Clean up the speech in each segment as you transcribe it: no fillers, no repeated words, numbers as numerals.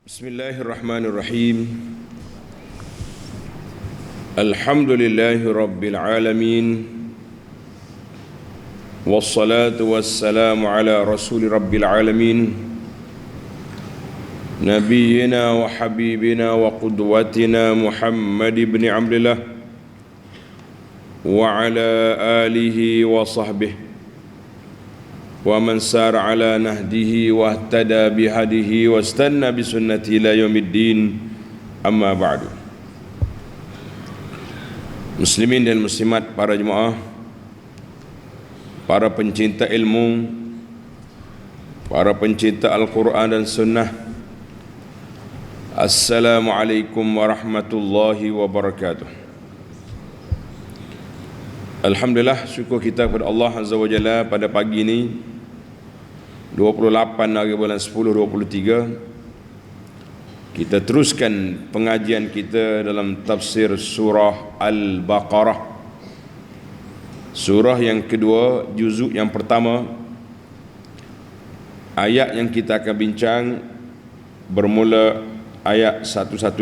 Bismillahirrahmanirrahim. Alhamdulillahi rabbil alamin. Wassalatu wassalamu ala rasuli rabbil alamin. Nabiyyina wa habibina wa qudwatina Muhammad ibn Abdillah wa ala alihi wa sahbihi wa man sara ala nahdihi wa ihtada bihadihi wa istanna bisunnati ila yaumiddin, amma ba'du. Muslimin dan muslimat, para jemaah, para pencinta ilmu, para pencinta Al-Quran dan Sunnah, Assalamualaikum warahmatullahi wabarakatuh. Alhamdulillah, syukur kita kepada Allah Azza wa Jalla pada pagi ini 28 hari bulan 10 23, kita teruskan pengajian kita dalam tafsir surah Al-Baqarah, surah yang kedua, juzuk yang pertama. Ayat yang kita akan bincang bermula ayat 116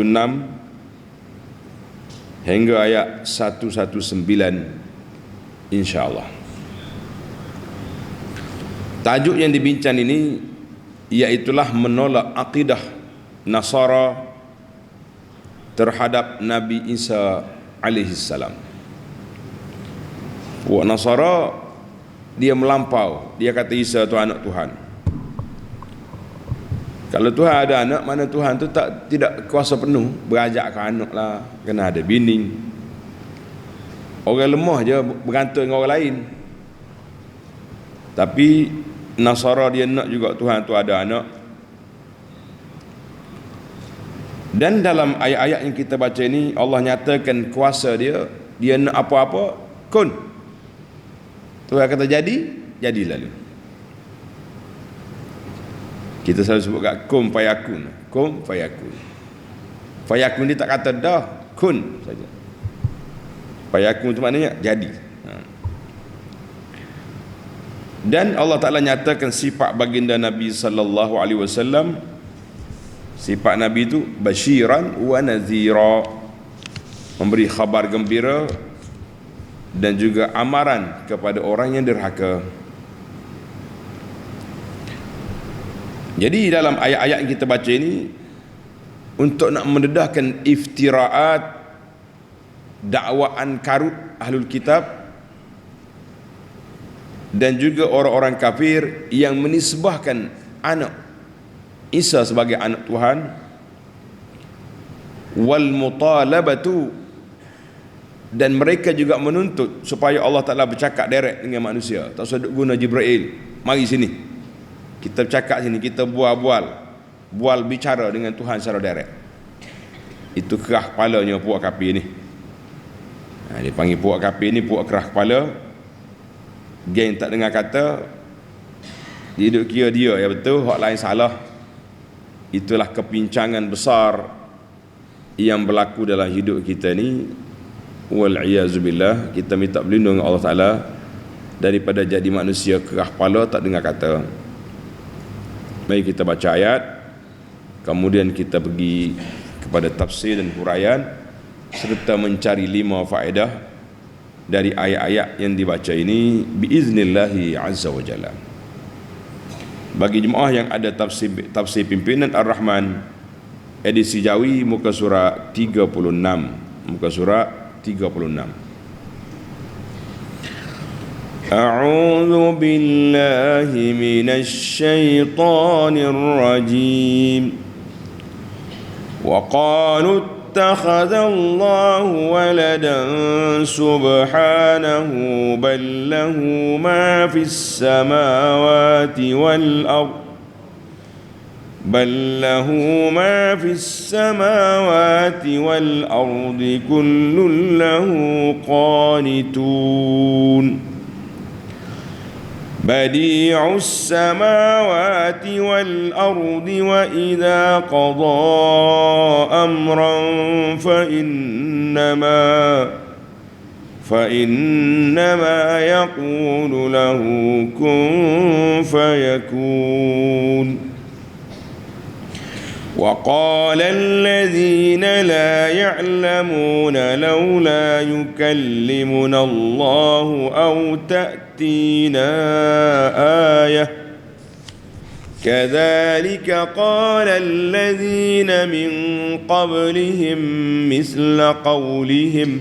hingga ayat 119, insya-Allah. Tajuk yang dibincang ini iaitulah menolak akidah Nasara terhadap Nabi Isa alaihi salam. Puak Nasara dia melampau, dia kata Isa itu anak Tuhan. Kalau Tuhan ada anak, mana Tuhan tu tidak kuasa penuh, berajak ke anak lah, kena ada bini. Orang lemah je bergantung dengan orang lain. Tapi Nasara dia nak juga Tuhan tu ada anak. Dan dalam ayat-ayat yang kita baca ini, Allah nyatakan kuasa dia. Dia nak apa-apa, kun. Tuhan kata jadi, jadi lalu. Kita selalu sebut kat kun fayakun. Kun fayakun. Fayakun dia tak kata dah, kun saja. Fayakun itu maknanya jadi. Dan Allah Ta'ala nyatakan sifat baginda Nabi sallallahu alaihi wasallam. Sifat Nabi itu basyiran wa nazira, memberi khabar gembira dan juga amaran kepada orang yang derhaka. Jadi dalam ayat-ayat yang kita baca ini, untuk nak mendedahkan iftiraat, dakwaan karut ahlul kitab dan juga orang-orang kafir yang menisbahkan anak Isa sebagai anak Tuhan, wal mutalabatu, dan mereka juga menuntut supaya Allah Ta'ala bercakap direct dengan manusia, tak usah guna Jibril, mari sini kita bercakap sini, kita bual bicara dengan Tuhan secara direct. Itu kerah kepalanya puak kafir ni. Dia panggil puak kafir ni puak kerah kepala. Geng tak dengar kata, dia duduk kira dia ya betul, hak lain salah. Itulah kepincangan besar yang berlaku dalam hidup kita ni. Wal'iyazubillah, kita minta berlindung Allah Ta'ala daripada jadi manusia kerah kepala tak dengar kata. Mari kita baca ayat, kemudian kita pergi kepada tafsir dan huraian serta mencari 5 faedah dari ayat-ayat yang dibaca ini biiznillahi azza wa jalla. Bagi jemaah yang ada tafsir pimpinan Ar-Rahman edisi Jawi, muka surat 36, muka surat 36. A'udzu billahi minasy syaithanir rajim. Wa qalu اتخذ الله ولدا سبحانه بل له ما في السماوات والأرض بل له ما في السماوات والأرض كل له قانتون بديع السماوات والأرض وإذا قضى أمرا فإنما يقول له كن فيكون وقال الذين لا يعلمون لولا يكلمنا الله أو تأتينا آية كذلك قال الذين من قبلهم مثل قولهم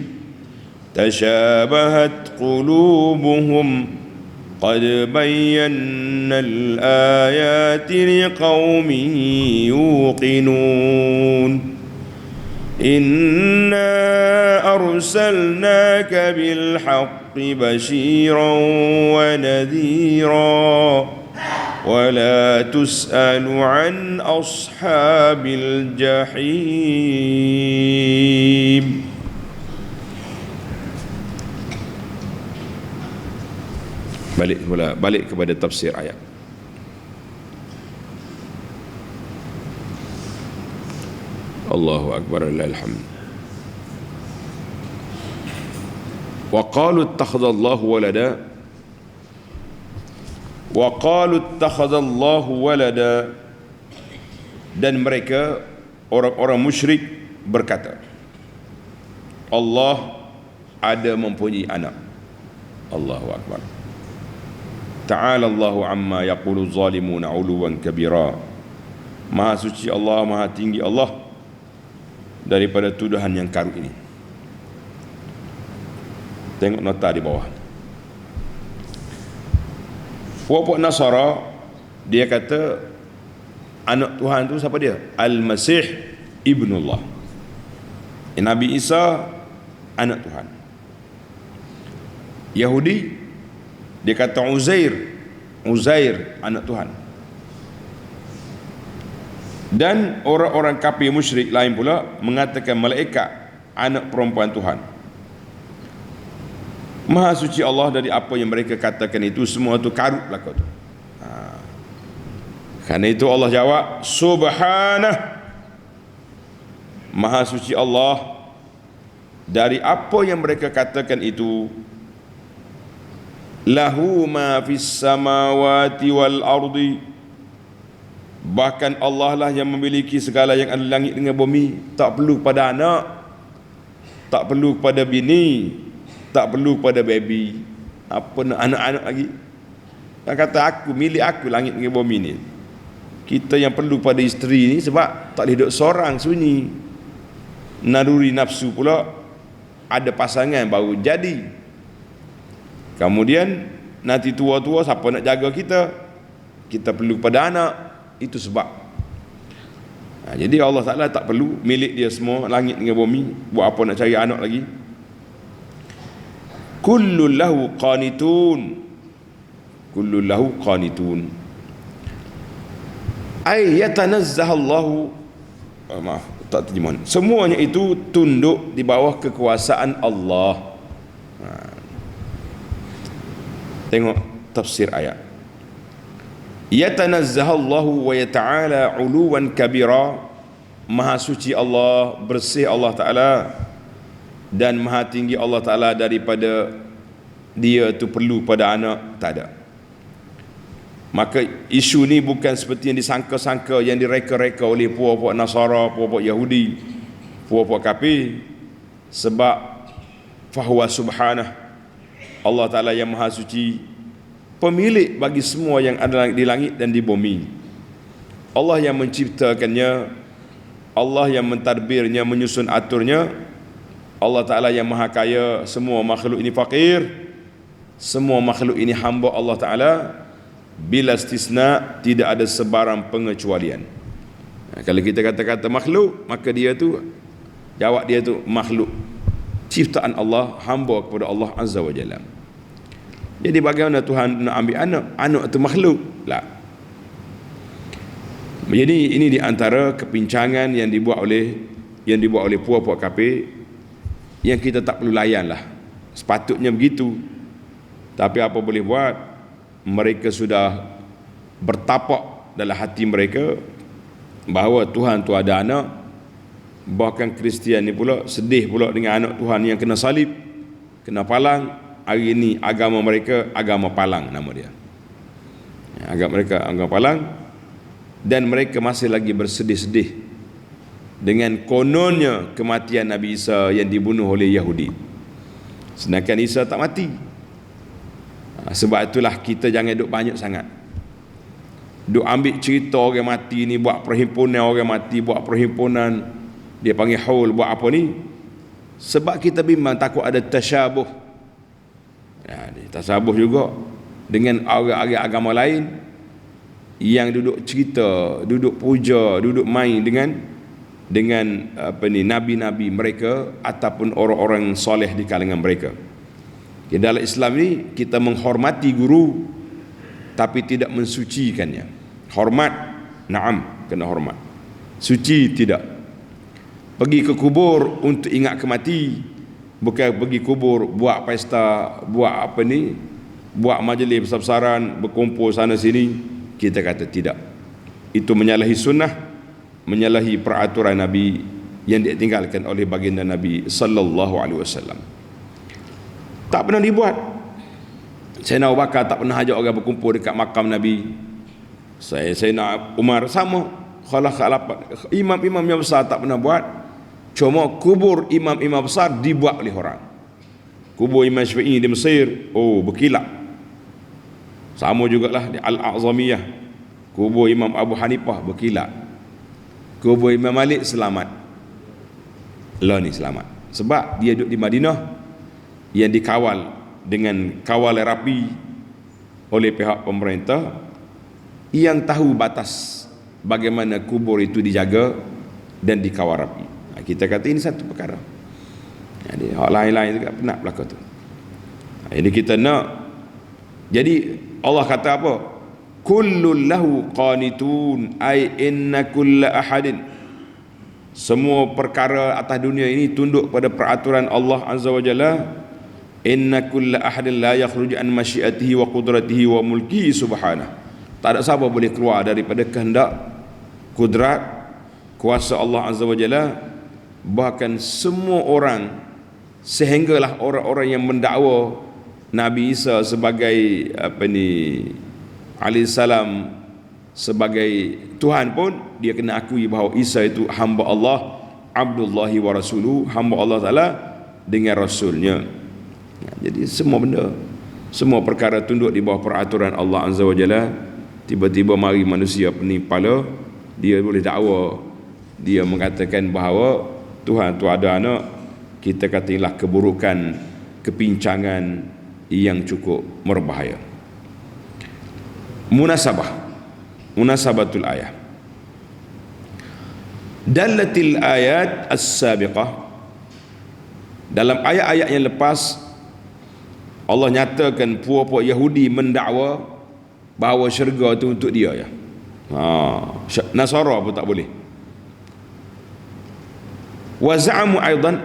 تشابهت قلوبهم قد بينا الآيات لقوم يوقنون إنا أرسلناك بالحق بشيرا ونذيرا ولا تسأل عن أصحاب الجحيم. Balik kepada tafsir ayat. Allahu akbar, alhamdulillah. Wa qalu ittakhadallahu walada. Wa qalu ittakhadallahu walada. Dan mereka orang-orang musyrik berkata, Allah ada mempunyai anak. Allahu akbar. Ta'ala Allahu amma yaqulu zalimuna 'uluwan kabira. Maha suci Allah, maha tinggi Allah daripada tuduhan yang karut ini. Tengok nota di bawah. Puak-puak Nasara dia kata anak Tuhan tu siapa dia? Al-Masih Ibnullah. Nabi Isa anak Tuhan. Yahudi dia kata Uzair anak Tuhan. Dan orang-orang kafir musyrik lain pula mengatakan malaikat anak perempuan Tuhan. Maha suci Allah dari apa yang mereka katakan itu, semua itu karut belaka tu. Karena itu Allah jawab, Subhanah, maha suci Allah dari apa yang mereka katakan itu. Lahu ma fis samawati wal ardi. Bahkan Allah lah yang memiliki segala yang ada langit dengan bumi. Tak perlu pada anak, tak perlu pada bini, tak perlu pada baby. Apa nak anak-anak lagi? Dia kata aku, milik aku langit dengan bumi ni. Kita yang perlu pada isteri ni sebab tak boleh duduk seorang sunyi. Naruri nafsu pula ada pasangan baru jadi. Kemudian nanti tua-tua siapa nak jaga kita? Kita perlu pada anak. Itu sebab. Jadi Allah Ta'ala tak perlu, milik dia semua langit dengan bumi. Buat apa nak cari anak lagi? Kullun lahu qanitun. Kullun lahu qanitun. Ay yatanazzahallahu, maaf tak terjemahan. Semuanya itu tunduk di bawah kekuasaan Allah. Tengok tafsir ayat. Yatanazzahallahu wa yata'ala 'uluwan kabira. Maha suci Allah, bersih Allah Ta'ala, dan maha tinggi Allah Ta'ala daripada dia tu perlu pada anak, tak ada. Maka isu ni bukan seperti yang disangka-sangka, yang direka-reka oleh puak-puak Nasara, puak-puak Yahudi, puak-puak kafir. Sebab fahuwa subhanah, Allah Ta'ala yang maha suci, pemilik bagi semua yang ada di langit dan di bumi. Allah yang menciptakannya, Allah yang mentadbirnya, menyusun aturnya. Allah Ta'ala yang maha kaya, semua makhluk ini fakir, semua makhluk ini hamba Allah Ta'ala. Bila istisna, tidak ada sebarang pengecualian. Kalau kita kata-kata makhluk, maka dia tu, jawab dia tu makhluk ciptaan Allah, hamba kepada Allah Azza wa Jalla. Jadi bagaimana Tuhan nak ambil anak? Anak itu makhluk? Tak. Jadi ini di antara kepincangan yang dibuat oleh puak-puak kafir, yang kita tak perlu layan lah. Sepatutnya begitu. Tapi apa boleh buat? Mereka sudah bertapak dalam hati mereka bahawa Tuhan tu ada anak. Bahkan Kristian ni pula sedih pula dengan anak Tuhan yang kena salib, kena palang. Hari ini agama mereka agama palang nama dia. Agama mereka agama palang, dan mereka masih lagi bersedih-sedih dengan kononnya kematian Nabi Isa yang dibunuh oleh Yahudi, sedangkan Isa tak mati. Sebab itulah kita jangan duk banyak sangat duk ambil cerita orang mati ni, buat perhimpunan orang mati, buat perhimpunan dia panggil haul, buat apa ni. Sebab kita bimbang takut ada tasyabuh. Tasyabuh juga dengan orang-orang agama lain yang duduk cerita, duduk puja, duduk main dengan apa ni, nabi-nabi mereka ataupun orang-orang soleh di kalangan mereka. Dalam Islam ni kita menghormati guru tapi tidak mensucikannya. Hormat, na'am, kena hormat. Suci tidak. Pergi ke kubur untuk ingat kemati, bukan pergi kubur buat pesta, buat apa ni, buat majlis besar-besaran, berkumpul sana sini. Kita kata tidak. Itu menyalahi sunnah, menyalahi peraturan Nabi yang ditinggalkan oleh baginda Nabi sallallahu alaihi wasallam. Tak pernah dibuat. Sayyidina Abu Bakar tak pernah ajak orang berkumpul dekat makam Nabi. Sayyidina Umar sama. Khalafah imam-imam yang besar tak pernah buat. Cuma kubur imam-imam besar dibuat oleh orang. Kubur Imam Syafi'i di Mesir, berkilat. Sama jugalah di Al-A'zamiyah. Kubur Imam Abu Hanifah berkilat. Kubur Imam Malik selamat. Lah ni selamat. Sebab dia duduk di Madinah yang dikawal dengan kawal rapi oleh pihak pemerintah yang tahu batas bagaimana kubur itu dijaga dan dikawal rapi. Kita kata ini satu perkara. Jadi hal lain-lain juga pernah berlaku tu. Jadi kita nak, jadi Allah kata apa? Kullun lahu qanitun, ay inna kulla ahadin, semua perkara atas dunia ini tunduk pada peraturan Allah Azza wa Jalla. Inna kulla ahadin la yakhruju an masyiatihi wa qudratihi wa mulkihi subhanah. Tak ada siapa boleh keluar daripada kehendak, kudrat, kuasa Allah Azza wa Jalla. Bahkan semua orang, sehinggalah orang-orang yang mendakwa Nabi Isa sebagai apa ni, alaihi salam, sebagai Tuhan pun dia kena akui bahawa Isa itu hamba Allah, Abdullahi wa Rasuluh, hamba Allah Ta'ala dengan Rasulnya. Jadi semua benda, semua perkara tunduk di bawah peraturan Allah Azza wa Jalla. Tiba-tiba mari manusia penimpala, dia boleh dakwa, dia mengatakan bahawa Tuhan tu ada anak. Kita kata inilah keburukan, kepincangan yang cukup berbahaya. Munasabatul ayat. Dallatil ayat as-sabiqah, dalam ayat-ayat yang lepas Allah nyatakan puak-puak Yahudi mendakwa bahawa syurga itu untuk dia, ya. Nasara pun tak boleh. Wa za'amu aidan,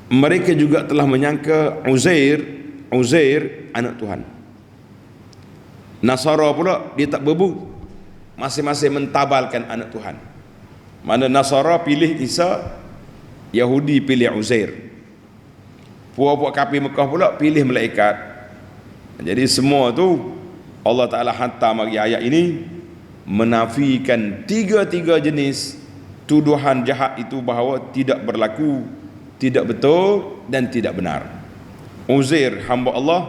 mereka juga telah menyangka Uzair anak Tuhan. Nasara pula dia tak berbu, masing-masing mentabalkan anak Tuhan. Mana Nasara pilih Isa, Yahudi pilih Uzair. Puak-puak kafir Mekah pula pilih malaikat. Jadi semua tu Allah Ta'ala hantar mari ayat ini menafikan tiga-tiga jenis tuduhan jahat itu bahawa tidak berlaku, tidak betul dan tidak benar. Uzair hamba Allah,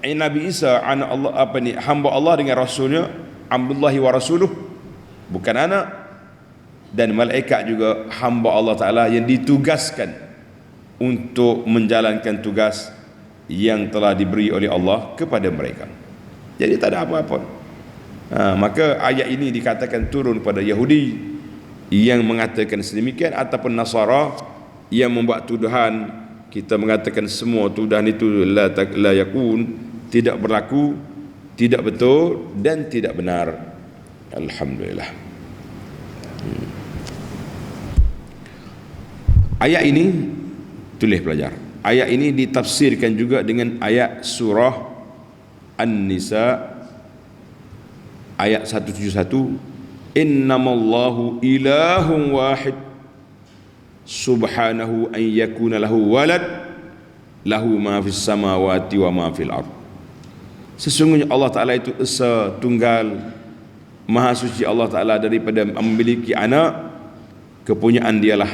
Nabi Isa anak Allah, apa ni, hamba Allah dengan Rasulnya, Abdullahi wa Rasuluh, bukan anak. Dan malaikat juga hamba Allah Ta'ala yang ditugaskan untuk menjalankan tugas yang telah diberi oleh Allah kepada mereka. Jadi tak ada apa-apa. Maka ayat ini dikatakan turun pada Yahudi yang mengatakan sedemikian, ataupun Nasara yang membuat tuduhan. Kita mengatakan semua tuduhan itu la yakun, tidak berlaku, tidak betul dan tidak benar. Alhamdulillah. Ayat ini tulis pelajar. Ayat ini ditafsirkan juga dengan ayat surah An-Nisa ayat 171, innamallahu ilahun wahid subhanahu an yakuna lahu walad lahu ma fis samawati wa ma fil ard. Sesungguhnya Allah Ta'ala itu esa, tunggal, Maha suci Allah Ta'ala daripada memiliki anak. Kepunyaan dialah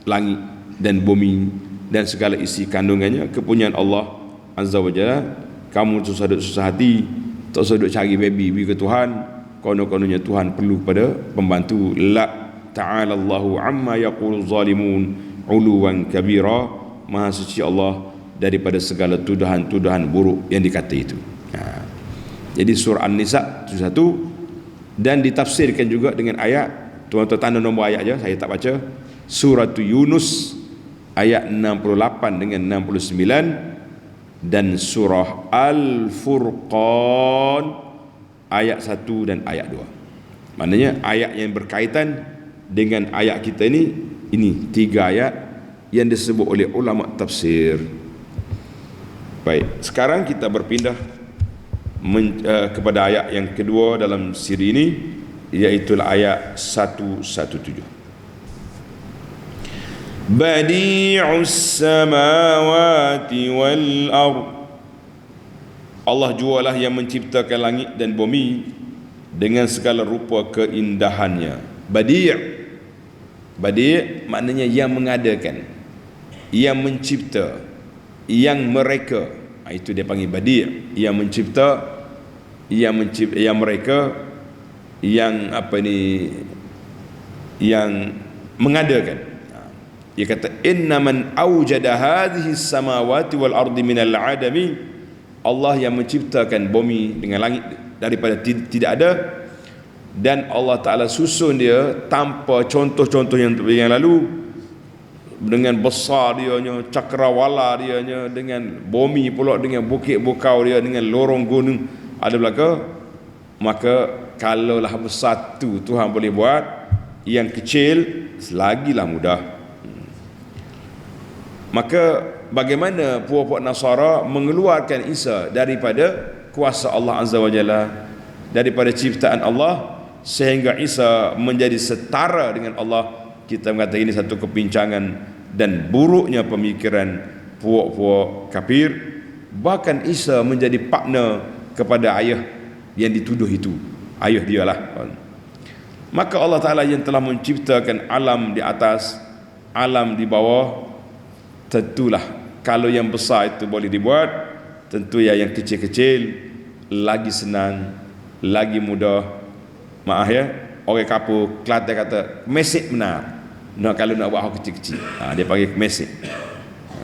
langit dan bumi dan segala isi kandungannya. Kepunyaan Allah Azza wa Jalla. Kamu susah hati, tak usah duk cari baby ke Tuhan. Konon-kononnya Tuhan perlu pada pembantu. La ta'ala Allahu amma yaqulu zalimun uluwan kabira. Maha suci Allah daripada segala tuduhan-tuduhan buruk yang dikata itu. Jadi surah An-Nisa 71, dan ditafsirkan juga dengan ayat, tuan-tuan tanda nombor ayat je, saya tak baca. Surah Yunus ayat 68 dengan 69, dan surah Al-Furqan ayat 1 dan ayat 2. Maknanya ayat yang berkaitan dengan ayat kita ini 3 ayat yang disebut oleh ulama tafsir. Baik, sekarang kita berpindah kepada ayat yang kedua dalam siri ini, iaitu ayat 117. Badi'us samawati wal ard. Allah jualah yang menciptakan langit dan bumi dengan segala rupa keindahannya. Badi' maknanya yang mengadakan, yang mencipta, yang mereka. Itu dia panggil badi', yang mencipta, yang mereka, yang yang mengadakan. Dia kata innaman awjada hadhihi samawati wal ardi minal adami. Allah yang menciptakan bumi dengan langit daripada tidak ada, dan Allah Ta'ala susun dia tanpa contoh-contoh yang lalu, dengan besar dianya, cakrawala dianya, dengan bumi pula, dengan bukit bukau dia, dengan lorong gunung ada belaka. Maka kalaulah besar tu Tuhan boleh buat, yang kecil lagilah mudah. Maka bagaimana puak-puak Nasara mengeluarkan Isa daripada kuasa Allah Azza wa Jalla, daripada ciptaan Allah, sehingga Isa menjadi setara dengan Allah. Kita mengatakan ini satu kepincangan dan buruknya pemikiran puak-puak kafir. Bahkan Isa menjadi partner kepada ayah yang dituduh itu, ayah dialah. Maka Allah Ta'ala yang telah menciptakan alam di atas, alam di bawah, tentulah kalau yang besar itu boleh dibuat, tentu yang kecil-kecil lagi senang, lagi mudah. Maaf ya, orang kapur Kelantan kata mesej benar. Kalau nak buat hal kecil-kecil, dia panggil mesej.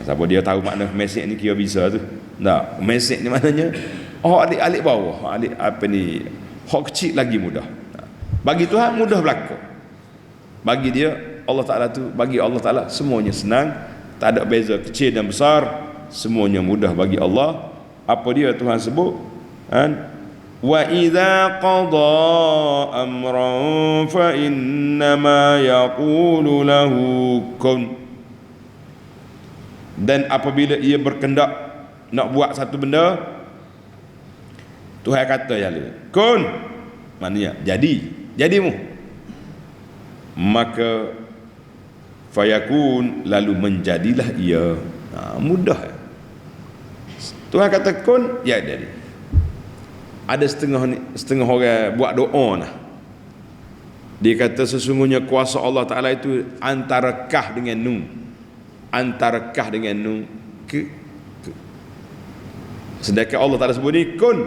Siapa dia tahu makna mesej ni kira bisa tu. Tak, mesej ni maknanya alik bawah, alik hak kecil lagi mudah. Bagi Tuhan mudah berlaku. Bagi dia Allah Ta'ala tu, bagi Allah Ta'ala semuanya senang, tak ada beza kecil dan besar, semuanya mudah bagi Allah. Apa dia Tuhan sebut? Wa idza qada amran fa innama yaqulu lahu kun. Dan apabila ia berkendak nak buat satu benda, Tuhan kata ya kun, maknanya jadimu. Maka fayakun, lalu menjadilah ia. Mudah. Tuhan kata kun, ya jadi. Ada setengah orang buat doa lah. Dia kata sesungguhnya kuasa Allah Ta'ala itu antara kah dengan nun, antara kah dengan nun ke. Sedangkan Allah Ta'ala sebut ni kun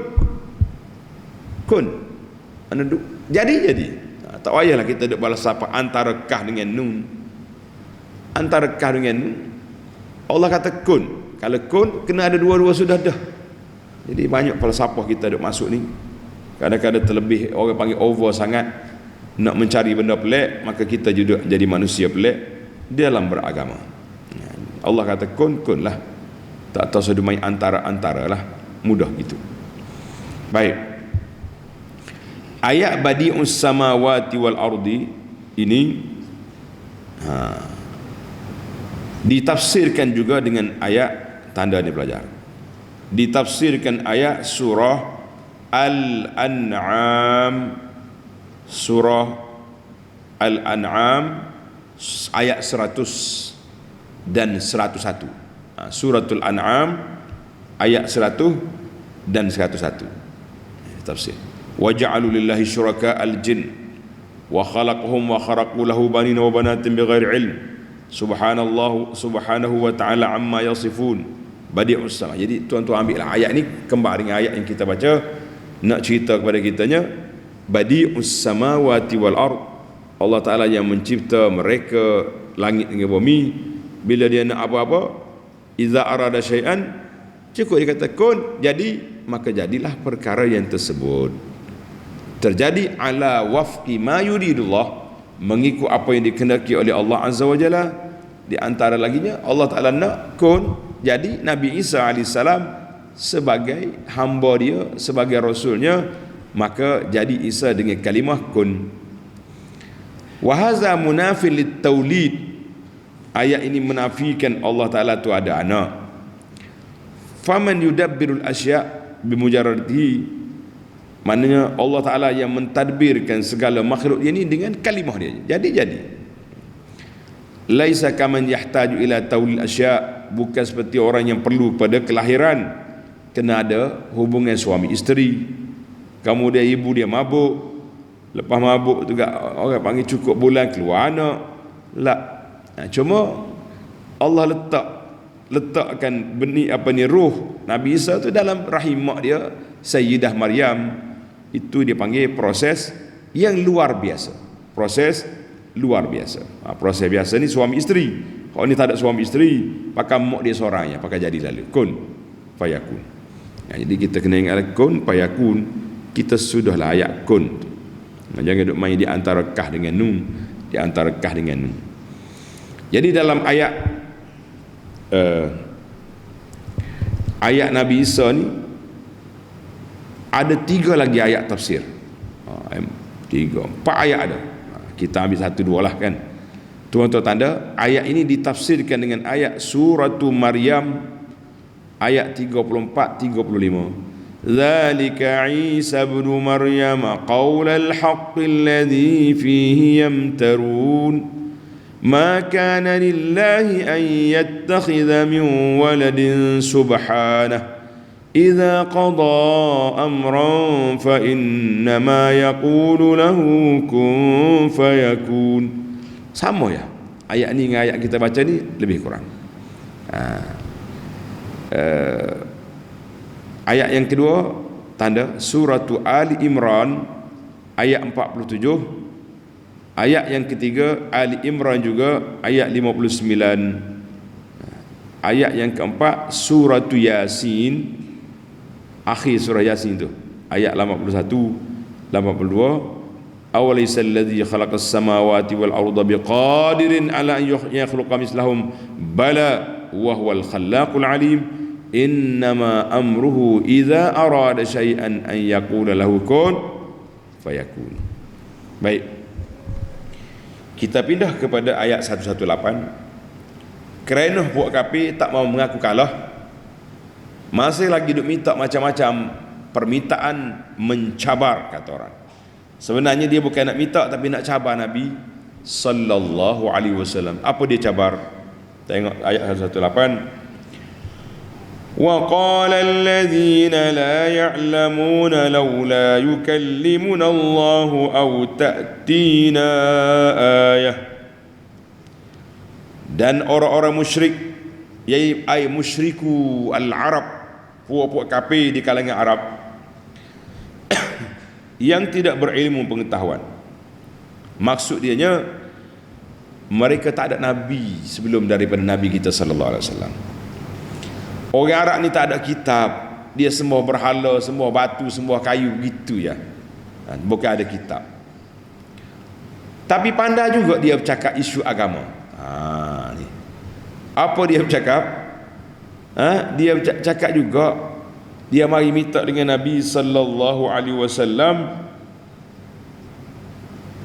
jadi. Tak payahlah kita duk balas apa antara kah dengan nun, antara kah dengan nun. Allah kata kun. Kalau kun kena ada dua-dua sudah dah. Jadi banyak falsafah kita duk masuk ni. Kadang-kadang terlebih orang panggil over sangat, nak mencari benda pelik, maka kita juga jadi manusia pelik dalam beragama. Allah kata kun lah. Tak tahu sudah main antara-antara lah. Mudah gitu. Baik. Ayat badi'us samawati wal ardi ini ditafsirkan juga dengan ayat tanda ni pelajar. Ditafsirkan ayat surah Al-An'am, surah Al-An'am ayat 100 dan 101. Suratul An'am ayat 100 dan 101. Tafsir. wa ja'alu lillahi syuraka al-jin wa khalaqahum wa kharaqu lahu banina wa banatin bighairi ilm subhanahu wa ta'ala amma yasifun badi'us sama. Jadi tuan-tuan ambil ayat ni kembar dengan ayat yang kita baca, nak cerita kepada kitanya badi'us samawati wal ard, Allah Ta'ala yang mencipta mereka langit dengan bumi. Bila dia nak apa-apa, iza arada syai'an, cukup dia kata kun, jadi, maka jadilah perkara yang tersebut. Terjadi ala wafqi ma yuridullah, mengikut apa yang dikehendaki oleh Allah Azza wa Jalla. Di antara laginya Allah Ta'ala nak kun, jadi Nabi Isa AS sebagai hamba dia, sebagai rasulnya, maka jadi Isa dengan kalimah kun. Wa hadza munafil lit-taulid, ayat ini menafikan Allah Ta'ala tu ada anak. Faman yudabbirul asya' bimujarradihi, maknanya Allah Ta'ala yang mentadbirkan segala makhluk ini dengan kalimah dia, jadi. Laisa kaman yahtaju ila taulil asya', bukan seperti orang yang perlu pada kelahiran, kena ada hubungan suami isteri, kemudian ibu dia mabuk, lepas mabuk juga orang panggil cukup bulan keluar anak. Cuma Allah letakkan benih ruh Nabi Isa tu dalam rahim mak dia Sayyidah Maryam. Itu dia panggil proses yang luar biasa. Proses luar biasa. Proses biasa ni suami isteri. Kalau ni tak ada suami isteri, pakai mak dia seorang, pakai jadi lalu kun fayakun. Jadi kita kena ingat kun fayakun. Kita sudahlah ayat kun. Jangan duk main di antara kah dengan nun, di antara kah dengan nun. Jadi dalam ayat ayat Nabi Isa ni ada 3 lagi ayat tafsir. 4 ayat ada. Kita ambil 1-2 lah kan. Tuan-tuan tanda, ayat ini ditafsirkan dengan ayat suratu Maryam ayat 34-35. Dzalika Isa ibn Maryam qaulal haqqil ladzi fihi yamtarun ma kana lillahi an yattakhidha min waladin subhanahu idza qada amran fa innama yaqulu lahu kun fayakun. Sama ya ayat ni dengan ayat kita baca ni, lebih kurang. Ayat yang kedua tanda suratu Ali Imran ayat 47. Ayat yang ketiga Ali Imran juga ayat 59. Ayat yang keempat suratu Yasin, akhir surah Yasin tu ayat 81 82. Awalaysa alladhi khalaqas samawati wal arda biqadirin ala an yakhluqa mislahum bala wa huwal khallaqul alim innama amruhu idza arada syai'an an yaqula lahu kun fayakun. Baik, kita pindah kepada ayat 118. Kerana puak kafir tak mau mengaku kalah, masih lagi duk minta macam-macam permintaan mencabar, kata orang. Sebenarnya dia bukan nak minta, tapi nak cabar Nabi sallallahu alaihi wasallam. Apa dia cabar? Tengok ayat 118. Wa qala alladhina la ya'lamuna laula yukallimuna Allahu aw ta'tina ayah. Dan orang-orang musyrik, yaitu musyriku al-Arab, puak-puak kafir di kalangan Arab yang tidak berilmu pengetahuan. Maksud dianya, mereka tak ada nabi sebelum daripada nabi kita sallallahu alaihi wasallam. Orang Arab ni tak ada kitab, dia semua berhala, semua batu, semua kayu gitu ya. Bukan ada kitab. Tapi pandai juga dia bercakap isu agama. Ni. Apa dia bercakap? Dia bercakap juga, dia mari minta dengan Nabi sallallahu alaihi wasallam,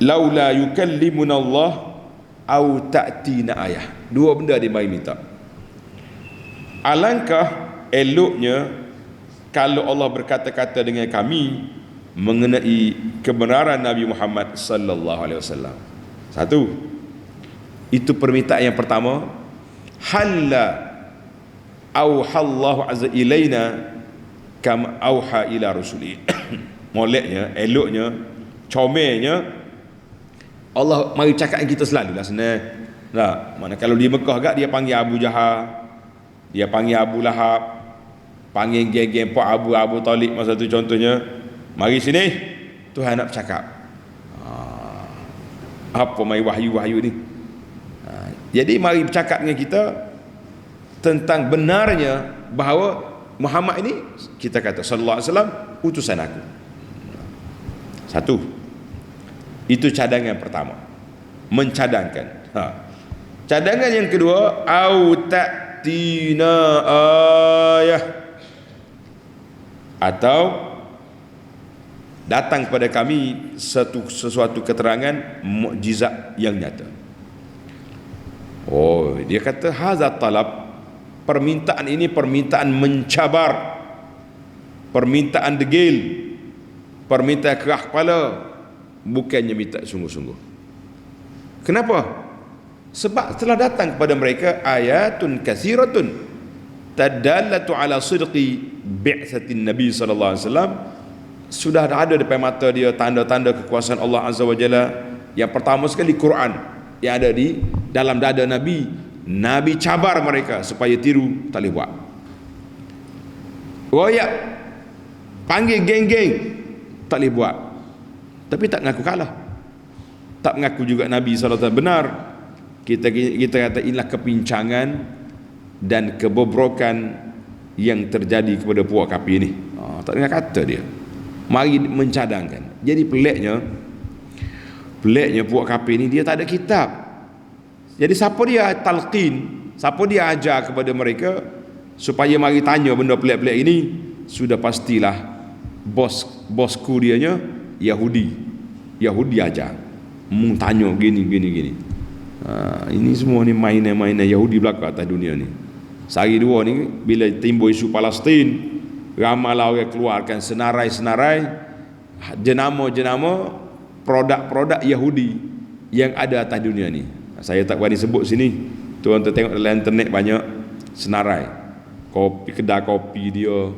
laula yukallimuna Allah au ta'tina ayah. Dua benda dia mari minta. Alangkah eloknya kalau Allah berkata-kata dengan kami mengenai kebenaran Nabi Muhammad sallallahu alaihi wasallam. Satu, itu permintaan yang pertama. Halla auhallahu azza ilaina kama auha ila rusuli. moleknya, eloknya, comelnya, Allah mari cakap dengan kita selalu lah senang. Nah, mana kalau di Mekah agak dia panggil Abu Jahal, dia panggil Abu Lahab, panggil geng-geng Pak Abu Talib masa tu contohnya, mari sini Tuhan nak bercakap. Apa mai wahyu-wahyu ni? Jadi mari bercakap dengan kita tentang benarnya bahawa Muhammad ini, kita kata sallallahu alaihi wasallam utusan aku. Satu, itu cadangan pertama, mencadangkan. Cadangan yang kedua, au ta'tina ayah, atau datang kepada kami sesuatu keterangan mukjizat yang nyata. Oh, dia kata hadza talab, permintaan ini permintaan mencabar, permintaan degil, permintaan keras kepala, bukannya minta sungguh-sungguh. Kenapa? Sebab telah datang kepada mereka ayatun katsiratun tadallatu ala sidqi bi'tsatin Nabi sallallahu alaihi wasallam. Sudah ada depan mata dia tanda-tanda kekuasaan Allah Azza wa Jalla. Yang pertama sekali Quran yang ada di dalam dada Nabi. Nabi cabar mereka supaya tiru, tak boleh buat. Royak, panggil geng-geng, tak boleh buat. Tapi tak mengaku kalah, tak mengaku juga Nabi SAW benar. Kita kata inilah kepincangan dan kebobrokan yang terjadi kepada puak kafir ni. Tak dengar kata dia, mari mencadangkan. Jadi peliknya puak kafir ni dia tak ada kitab. Jadi siapa dia talqin, siapa dia ajar kepada mereka supaya mari tanya benda pelik-pelik ini, sudah pastilah bosku dianya Yahudi ajar. Mung tanya gini. Ini semua ni mainan Yahudi belaka atas dunia ni. Sehari dua ni bila timbul isu Palestin, ramailah orang keluarkan senarai-senarai jenama-jenama produk-produk Yahudi yang ada atas dunia ni. Saya tak berani sebut sini. Tuan tengok dalam internet banyak senarai. Kedai kopi dia,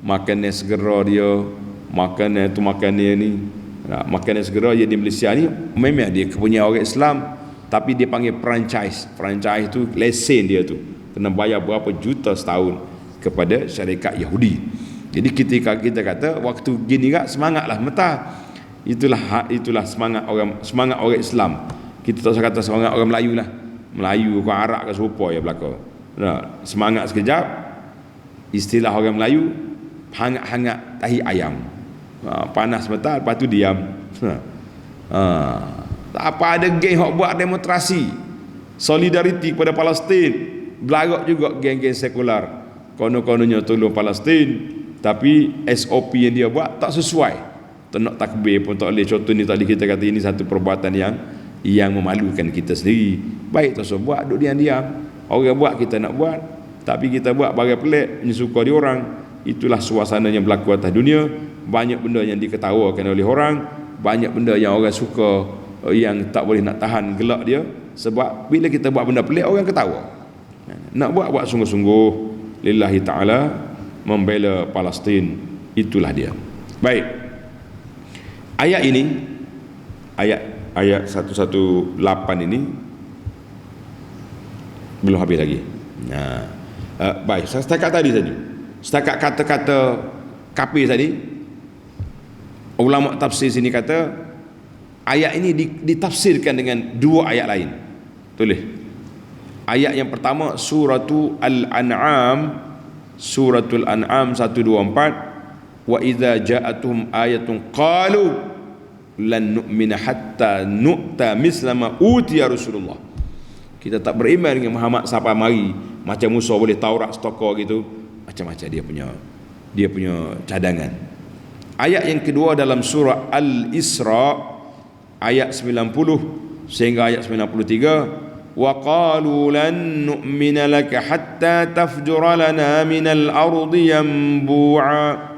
makanan segera dia, makanan ni. Makanan segera yang di Malaysia ni memang dia punya orang Islam, tapi dia panggil franchise. Franchise tu lesen dia tu. Kena bayar berapa juta setahun kepada syarikat Yahudi. Jadi ketika kita kata waktu gini kan semangatlah mentah. Itulah semangat orang Islam. Kita tak usah kata semangat orang Melayu lah. Melayu ke Arab ke serupa ya belaka. Semangat sekejap, istilah orang Melayu, hangat-hangat tahi ayam. Panas sebentar, lepas tu diam. Tak apa, ada geng yang buat demonstrasi solidariti kepada Palestin. Belagak juga geng-geng sekular, kono-kononnya tolong Palestin, tapi SOP yang dia buat tak sesuai. Tak nak takbir pun tak boleh. Contoh ni tadi kita kata ini satu perbuatan yang memalukan kita sendiri. Baik tak usah buat, duduk diam-diam. Orang buat kita nak buat, tapi kita buat barang pelik menyuka dia orang. Itulah suasana yang berlaku atas dunia. Banyak benda yang diketawakan oleh orang, banyak benda yang orang suka, yang tak boleh nak tahan gelak dia. Sebab bila kita buat benda pelik, orang ketawa. Nak buat sungguh-sungguh lillahi ta'ala, membela Palestin. Itulah dia. Baik, ayat ini, ayat 118 ini belum habis lagi. Baik, setakat kata-kata kafir tadi, ulama tafsir sini kata ayat ini ditafsirkan dengan dua ayat lain. Tulis. Ayat yang pertama suratul An'am 124, wa idza ja'atuhum ayatun qalu lan nu'mina hatta nu'ta misla ma utiya Rasulullah. Kita tak beriman dengan Muhammad sampai mari macam Musa boleh Taurat setokor gitu, macam-macam dia punya cadangan. Ayat yang kedua dalam surah Al-Isra ayat 90 sehingga ayat 93, wa qalu lan nu'mina laka hatta tafjura lana minal ardi yanbu'a.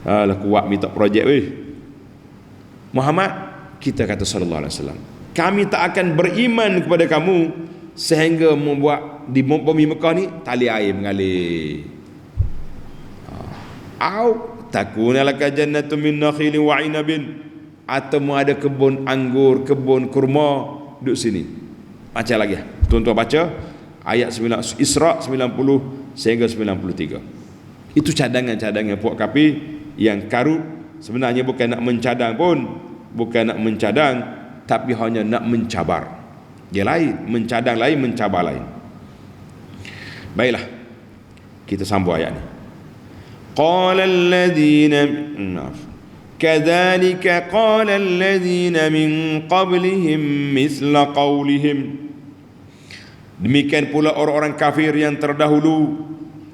Alah kuat minta projek weh. Muhammad, kita kata sallallahu alaihi wasallam, kami tak akan beriman kepada kamu sehingga membuat di bumi Mekah ni tali air mengalir. takuna laka jannatun min nakhilin wa 'inabin, atau mu ada kebun anggur, kebun kurma duduk sini. Baca lagi. Tuan-tuan baca ayat 9 Isra 90 sehingga 93. Itu cadangan-cadangan puak kafir yang karut. Sebenarnya bukan nak mencadang pun, bukan nak mencadang, tapi hanya nak mencabar. Dia lain, mencadang lain, mencabar lain. Baiklah, kita sambung ayat ni. Qala alladhina kadzalika qala alladhina min qablihim misla qawlihim. Demikian pula orang-orang kafir yang terdahulu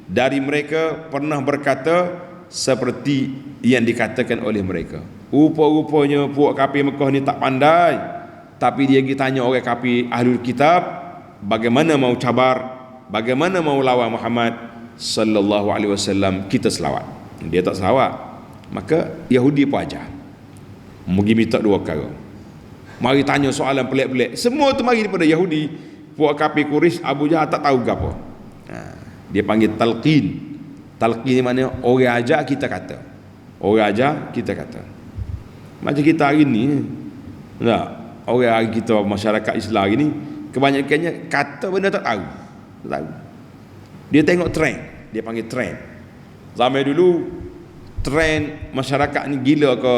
dari mereka pernah berkata seperti yang dikatakan oleh mereka. Rupa-rupanya puak kafir Mekah ni tak pandai, tapi dia pergi tanya orang kafir ahlul kitab bagaimana mau cabar, bagaimana mau lawan Muhammad sallallahu alaihi wasallam, kita selawat. Dia tak selawat, maka Yahudi pun ajar. Pergi minta dua perkara. Mari tanya soalan pelik-pelik. Semua tu mari daripada Yahudi. Puak kafir Quraisy Abu Jahal tak tahu gapo. Dia panggil talqin. Talqin ni maknanya orang ajar kita kata. Orang ajar kita kata. Macam kita hari ni. Tak, orang hari kita masyarakat Islam hari ni kebanyakannya kata benda tak tahu. Tak tahu. Dia tengok trend, dia panggil trend. Zaman dulu trend masyarakat ni gila ke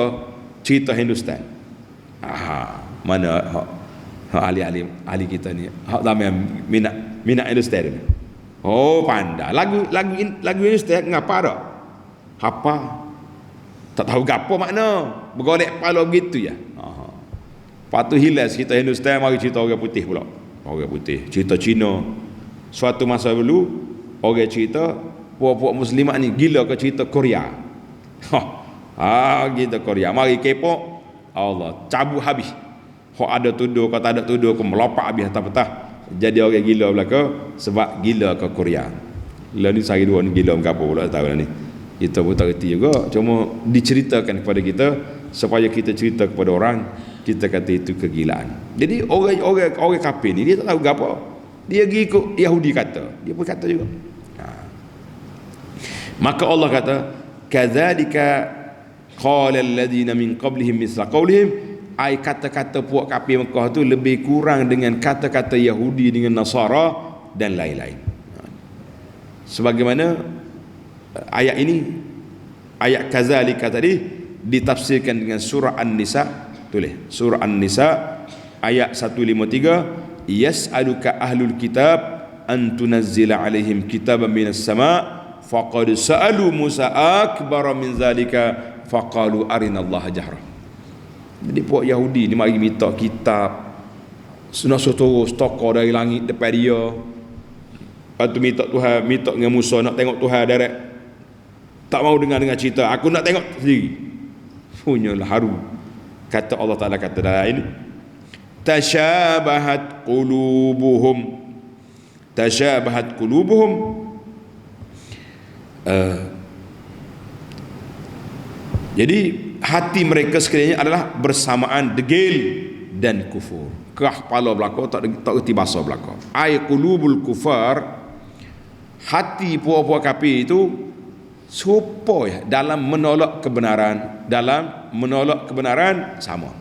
cerita Hindustan. Mana ahli kita ni hak zaman minat Hindustan ni. Oh, pandai. Lagu Hindustan ngapa dak? Apa? Tak tahu gapo makna. Bergolek kepala begitu ya. Patu hilas kita Hindustan, mari cerita orang putih pula. Orang putih, cerita Cina. Suatu masa dulu orang cerita puak-puak muslimat ni gila ke cerita Korea. Gitu Korea. Mari kepo. Allah cabut habis. Hak ada tuduh, kau tak ada tuduh, kau melopak habis atas petah. Jadi orang gila belaka sebab gila ke Korea. Lah ni sehari dua ni gila gapo pula tahu lah ni. Kita pun tak reti juga, cuma diceritakan kepada kita supaya kita cerita kepada orang, kita kata itu kegilaan. Jadi orang kafir ni dia tak tahu gapo. Dia pergi ikut Yahudi kata, dia pun kata juga. Maka Allah kata, kadzalika qala alladhina min qablihim misla qawlihim. Ai kata-kata puak kafir Mekah tu lebih kurang dengan kata-kata Yahudi dengan Nasara dan lain-lain. Sebagaimana ayat ini, ayat kadzalika tadi ditafsirkan dengan surah An-Nisa. Tulis surah An-Nisa ayat 153, yas'aluka ahlul kitab an tunazzila alaihim kitaban minas sama' faqad sa'alu Musa akbara min zalika faqalu arinallaha jahra. Jadi puak Yahudi ni mari minta kitab sunah terus tokor dari langit depan dia. Lepas tu minta Tuhan, minta dengan Musa nak tengok Tuhan direct. Tak mau dengar cerita, aku nak tengok sendiri. Punyalah haru. Kata Allah Ta'ala kata dalam ini, tashabahat qulubuhum. Tashabahat qulubuhum. Jadi hati mereka sekaliannya adalah bersamaan degil dan kufur. Kerah kepala belaka, tak reti bahasa belaka. Ai qulubul kufar, hati puak-puak kafir itu supaya dalam menolak kebenaran, sama.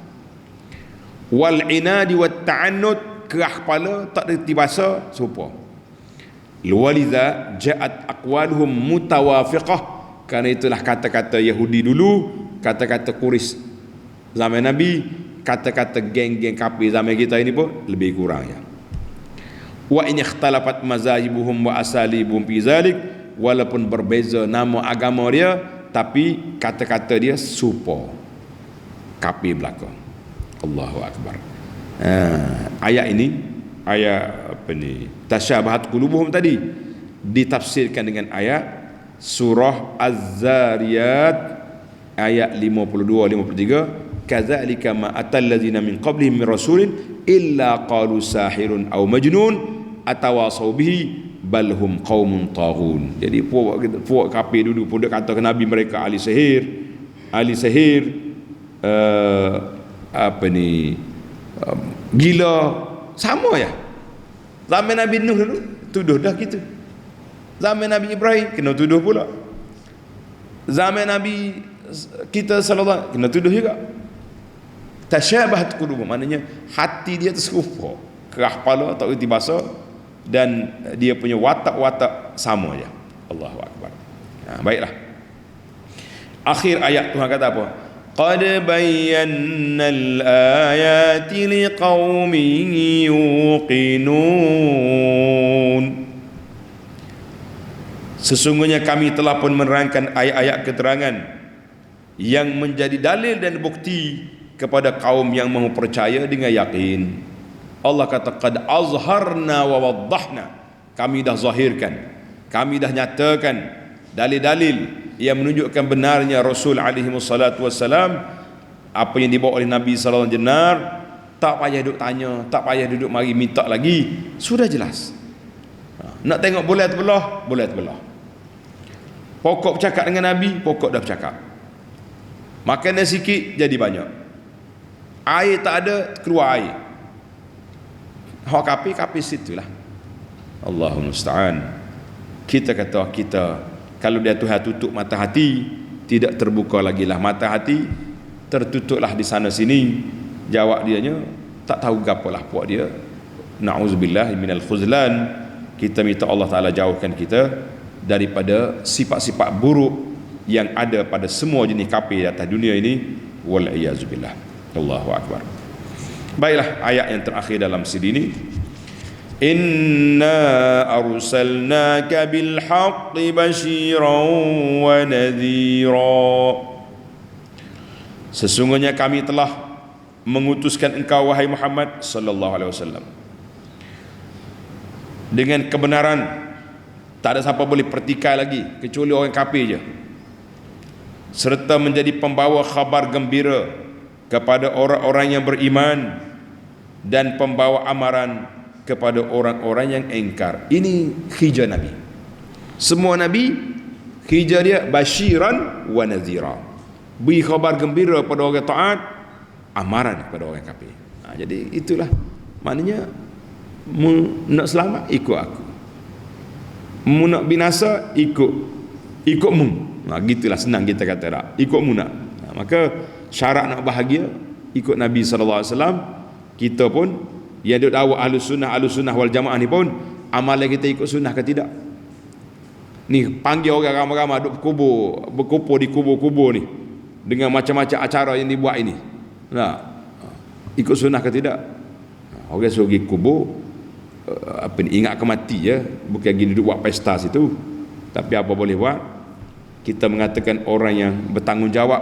Wal inadi wat ta'annud, kerah kepala tak reti bahasa serupa. Waliza ja'at aqwaluhum mutawafiqah. Karena itulah kata-kata Yahudi dulu, kata-kata Quraisy zaman Nabi, kata-kata geng-geng kafir zaman kita ini pun lebih kurang ya. Wa in ikhtalafat mazahibuhum wa asalibuhum fi zalik, walaupun berbeza nama agama dia, tapi kata-kata dia serupa kafir belaka. Allahu akbar. Ayat ini, ayat apa ni, tasyabahat qulubuhum tadi ditafsirkan dengan ayat surah Az-Zariyat ayat 52-53, kadzalika ma atal ladzina min qablihim min rasulin illa qalu sahirun aw majnun atawasaw bihi bal hum qaumun taghun. Jadi puak kafir dulu pun kata ke nabi mereka ahli sihir, gila, sama ya. Zaman Nabi Nuh dulu tuduh dah gitu. Zaman Nabi Ibrahim kena tuduh pula. Zaman Nabi kita sallallahu kena tuduh juga. Tasyabahat qulubuhum, maknanya hati dia terserupa, kerah kepala tak reti bahasa, dan dia punya watak-watak sama je. Allahu akbar. Baiklah. Akhir ayat Tuhan kata apa? Qad bayyana al-ayati liqaumin yuqinun. Sesungguhnya kami telah pun menerangkan ayat-ayat keterangan yang menjadi dalil dan bukti kepada kaum yang mahu percaya dengan yakin. Allah kata qad azharna wa waddahna, kami dah zahirkan, kami dah nyatakan dalil-dalil yang menunjukkan benarnya Rasul alaihi wassalatu wassalam, apa yang dibawa oleh Nabi sallallahu alaihi wasallam benar. Tak payah duduk tanya, tak payah duduk mari minta lagi, sudah jelas. Nak tengok boleh terbelah, boleh terbelah. Pokok bercakap dengan Nabi, pokok dah bercakap. Makan sikit jadi banyak. Air tak ada, keluar air. Hak kapi situlah. Allahumma musta'an. Kita kata kita, kalau dia Tuhan tutup mata hati, tidak terbuka lagi lah mata hati, tertutuplah di sana sini. Jawab dianya tak tahu gapalah puak dia. Na'udzubillah minal khuzlan. Kita minta Allah Ta'ala jauhkan kita daripada sifat-sifat buruk yang ada pada semua jenis kafir di atas dunia ini. Wal iyazubillah. Allahu akbar. Baiklah, ayat yang terakhir dalam CD ini, inna arsalnaka bil haqqi basyiran wa nadhira. Sesungguhnya kami telah mengutuskan engkau wahai Muhammad sallallahu alaihi wasallam dengan kebenaran. Tak ada siapa boleh pertikai lagi kecuali orang kafir je, serta menjadi pembawa khabar gembira kepada orang-orang yang beriman dan pembawa amaran kepada orang-orang yang engkar. Ini hijrah Nabi. Semua Nabi hijrah dia basyiran wa nadhira, beri khabar gembira pada orang taat, amaran kepada orang kafir. Jadi itulah maknanya, nak selamat ikut aku, mu nak binasa ikutmu. Gitulah, senang kita kata tak, ikutmu nak. Maka syarat nak bahagia ikut Nabi sallallahu alaihi wasallam. Kita pun yang duk dakwah ahlus sunnah wal jamaah ni pun, amalan kita ikut sunnah ke tidak? Ni panggil orang ramai-ramai duk berkumpul di kubur-kubur ni dengan macam-macam acara yang dibuat ini. Nah, ikut sunnah ke tidak? Orang suruh pergi kubur, ingat kemati je, bukan pergi duduk buat pesta situ. Tapi apa boleh buat? Kita mengatakan orang yang bertanggungjawab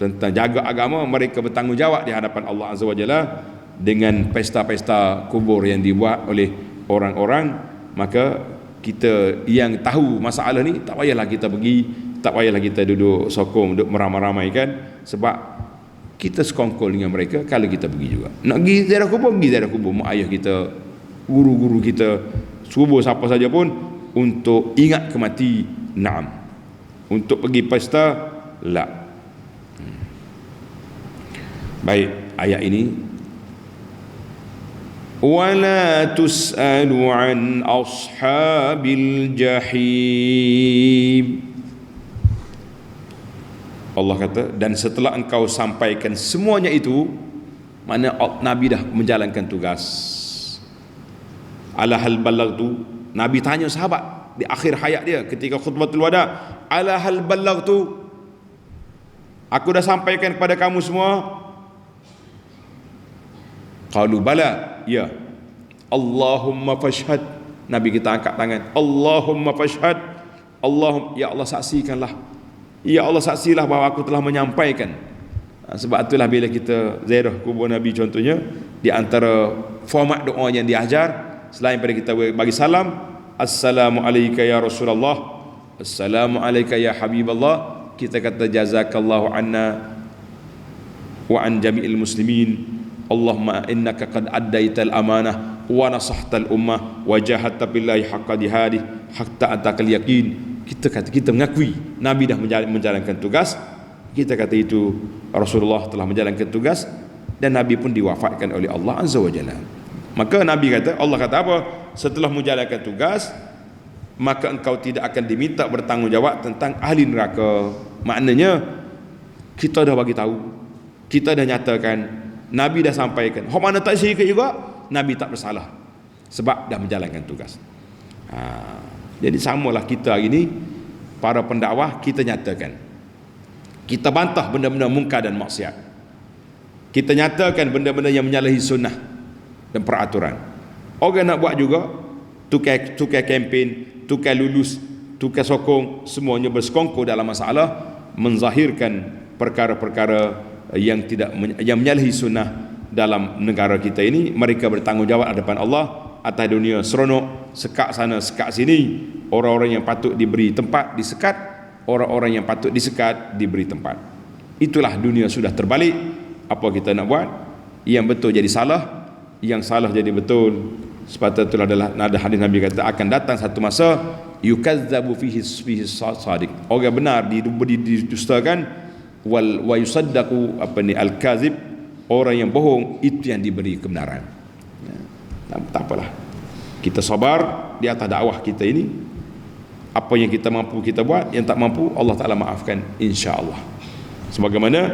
tentang jaga agama, mereka bertanggungjawab di hadapan Allah Azza wa Jalla dengan pesta-pesta kubur yang dibuat oleh orang-orang. Maka kita yang tahu masalah ni, tak payahlah kita pergi, tak payahlah kita duduk sokong, duduk meramai-ramaikan, sebab kita sekongkol dengan mereka kalau kita pergi juga. Nak pergi ziarah kubur, pergi ziarah kubur. Mak ayah kita, guru-guru kita, kubur siapa saja pun, untuk ingat kemati, na'am. Untuk pergi pesta, la. Baik, ayat ini, wala tus'alu an ashabil jahim. Allah kata, dan setelah engkau sampaikan semuanya itu, mana Nabi dah menjalankan tugas. Ala hal ballagtu, Nabi tanya sahabat di akhir hayat dia ketika khutbatul wada, ala hal ballagtu, aku dah sampaikan kepada kamu semua? Qalu bala, ya. Allahumma fashhad, Nabi kita angkat tangan, Allahumma fashhad, ya Allah saksikanlah, ya Allah saksilah bahawa aku telah menyampaikan. Sebab itulah bila kita ziarah kubur Nabi contohnya, di antara format doa yang diajar, selain pada kita bagi salam, assalamu alayka ya Rasulullah, assalamu alayka ya Habiballah, kita kata jazakallahu anna wa an jami'il muslimin, Allahumma innaka qad addaital amanah wa nasahtal ummah wa jahadta billahi haqqa jihadih hatta atakal yaqin. Kita kata, kita mengakui Nabi dah menjalankan tugas. Kita kata itu Rasulullah telah menjalankan tugas, dan Nabi pun diwafatkan oleh Allah Azza wa Jalla. Maka Nabi kata, Allah kata apa? Setelah menjalankan tugas, maka engkau tidak akan diminta bertanggungjawab tentang ahli neraka. Maknanya kita dah bagi tahu, kita dah nyatakan, Nabi dah sampaikan. Hak mana tak syirik juga, Nabi tak bersalah sebab dah menjalankan tugas. Jadi samalah kita hari ini, para pendakwah, kita nyatakan, kita bantah benda-benda mungkar dan maksiat, kita nyatakan benda-benda yang menyalahi sunnah dan peraturan. Orang nak buat juga, tukar kempen, tukar lulus, tukar sokong, semuanya bersekongkol dalam masalah menzahirkan perkara-perkara yang menyalahi sunnah dalam negara kita ini. Mereka bertanggungjawab hadapan Allah atas dunia seronok, sekat sana sekat sini. Orang-orang yang patut diberi tempat disekat, orang-orang yang patut disekat diberi tempat. Itulah dunia sudah terbalik. Apa kita nak buat? Yang betul jadi salah, yang salah jadi betul. Sebab itulah adalah nada hadis Nabi kata, akan datang satu masa yukazzabu fihi sadiq, orang benar didustakan, wa yusaddaqu al-kazib, orang yang bohong itu yang diberi kebenaran. Tak apalah, kita sabar di atas dakwah kita ini. Apa yang kita mampu kita buat, yang tak mampu Allah Ta'ala maafkan insya-Allah. Sebagaimana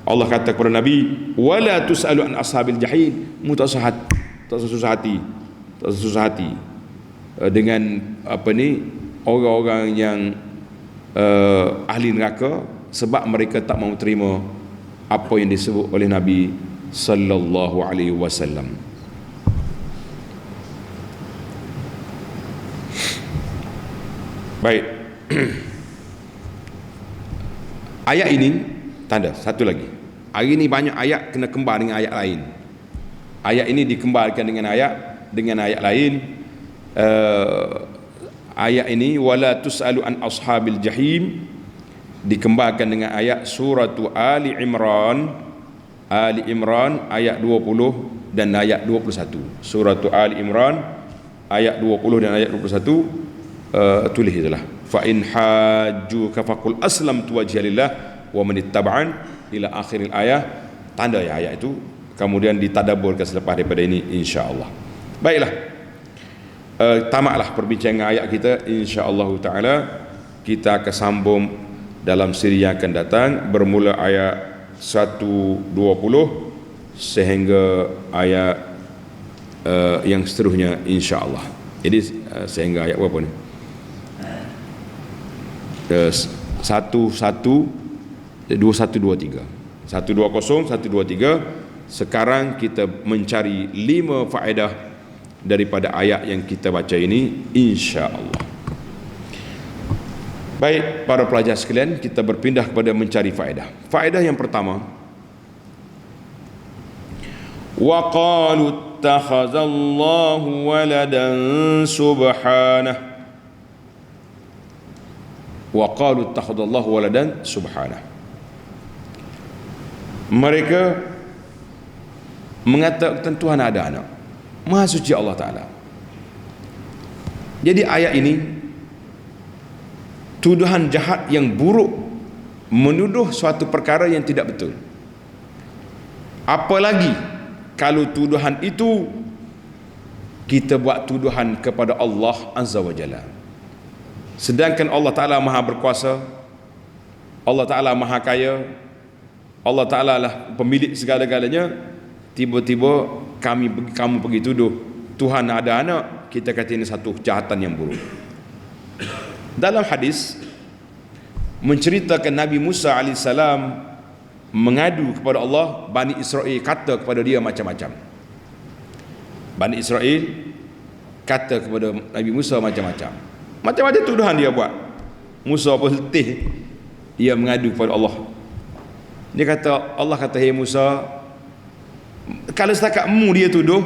Allah kata kepada Nabi, wala tus'alu an ashabil jahim, tak susah hati dengan orang-orang yang ahli neraka, sebab mereka tak mahu terima apa yang disebut oleh Nabi sallallahu alaihi wasallam. Baik. Ayat ini tanda satu lagi. Hari ini banyak ayat kena kembar dengan ayat lain. Ayat ini dikembarkan dengan ayat lain. Ayat ini wala tusalu an ashabil jahim dikembarkan dengan ayat surah Ali Imran ayat 20 dan ayat 21. Surah Ali Imran ayat 20 dan ayat 21. Tulis itulah, fa in hajjuka faqul aslamtu wajhiya lillah wa man ittaba'an ila akhiril ayat. Tanda ya ayat itu, kemudian ditadaburkan selepas daripada ini insya-Allah. Baiklah, tamatlah perbincangan ayat kita. Insya-Allah taala kita akan sambung dalam siri yang akan datang, bermula ayat 120 sehingga ayat yang seterusnya insya-Allah. Jadi sehingga ayat berapa ni? 2123. Sekarang kita mencari 5 faedah daripada ayat yang kita baca ini insya-Allah. Baik para pelajar sekalian, kita berpindah kepada mencari faedah. Faedah yang pertama, wa qalu ittakhadallahu waladan subhanahu. Wa qalu ittakhadallahu waladan subhanahu. Mereka mengatakan Tuhan ada anak. Maha suci Allah Ta'ala. Jadi ayat ini tuduhan jahat yang buruk, menuduh suatu perkara yang tidak betul. Apalagi kalau tuduhan itu kita buat tuduhan kepada Allah Azza wa Jalla. Sedangkan Allah Ta'ala maha berkuasa, Allah Ta'ala maha kaya, Allah Ta'ala lah pemilik segala-galanya. Tiba-tiba kamu pergi tuduh Tuhan ada anak, kita kata ini satu kejahatan yang buruk. Dalam hadis menceritakan Nabi Musa AS mengadu kepada Allah, Bani Israel kata kepada dia macam-macam. Bani Israel kata kepada Nabi Musa macam-macam. Macam-macam tuduhan dia buat. Musa pun letih, ia mengadu kepada Allah. Dia kata, Allah kata, hey Musa, kalau setakat mu dia tuduh,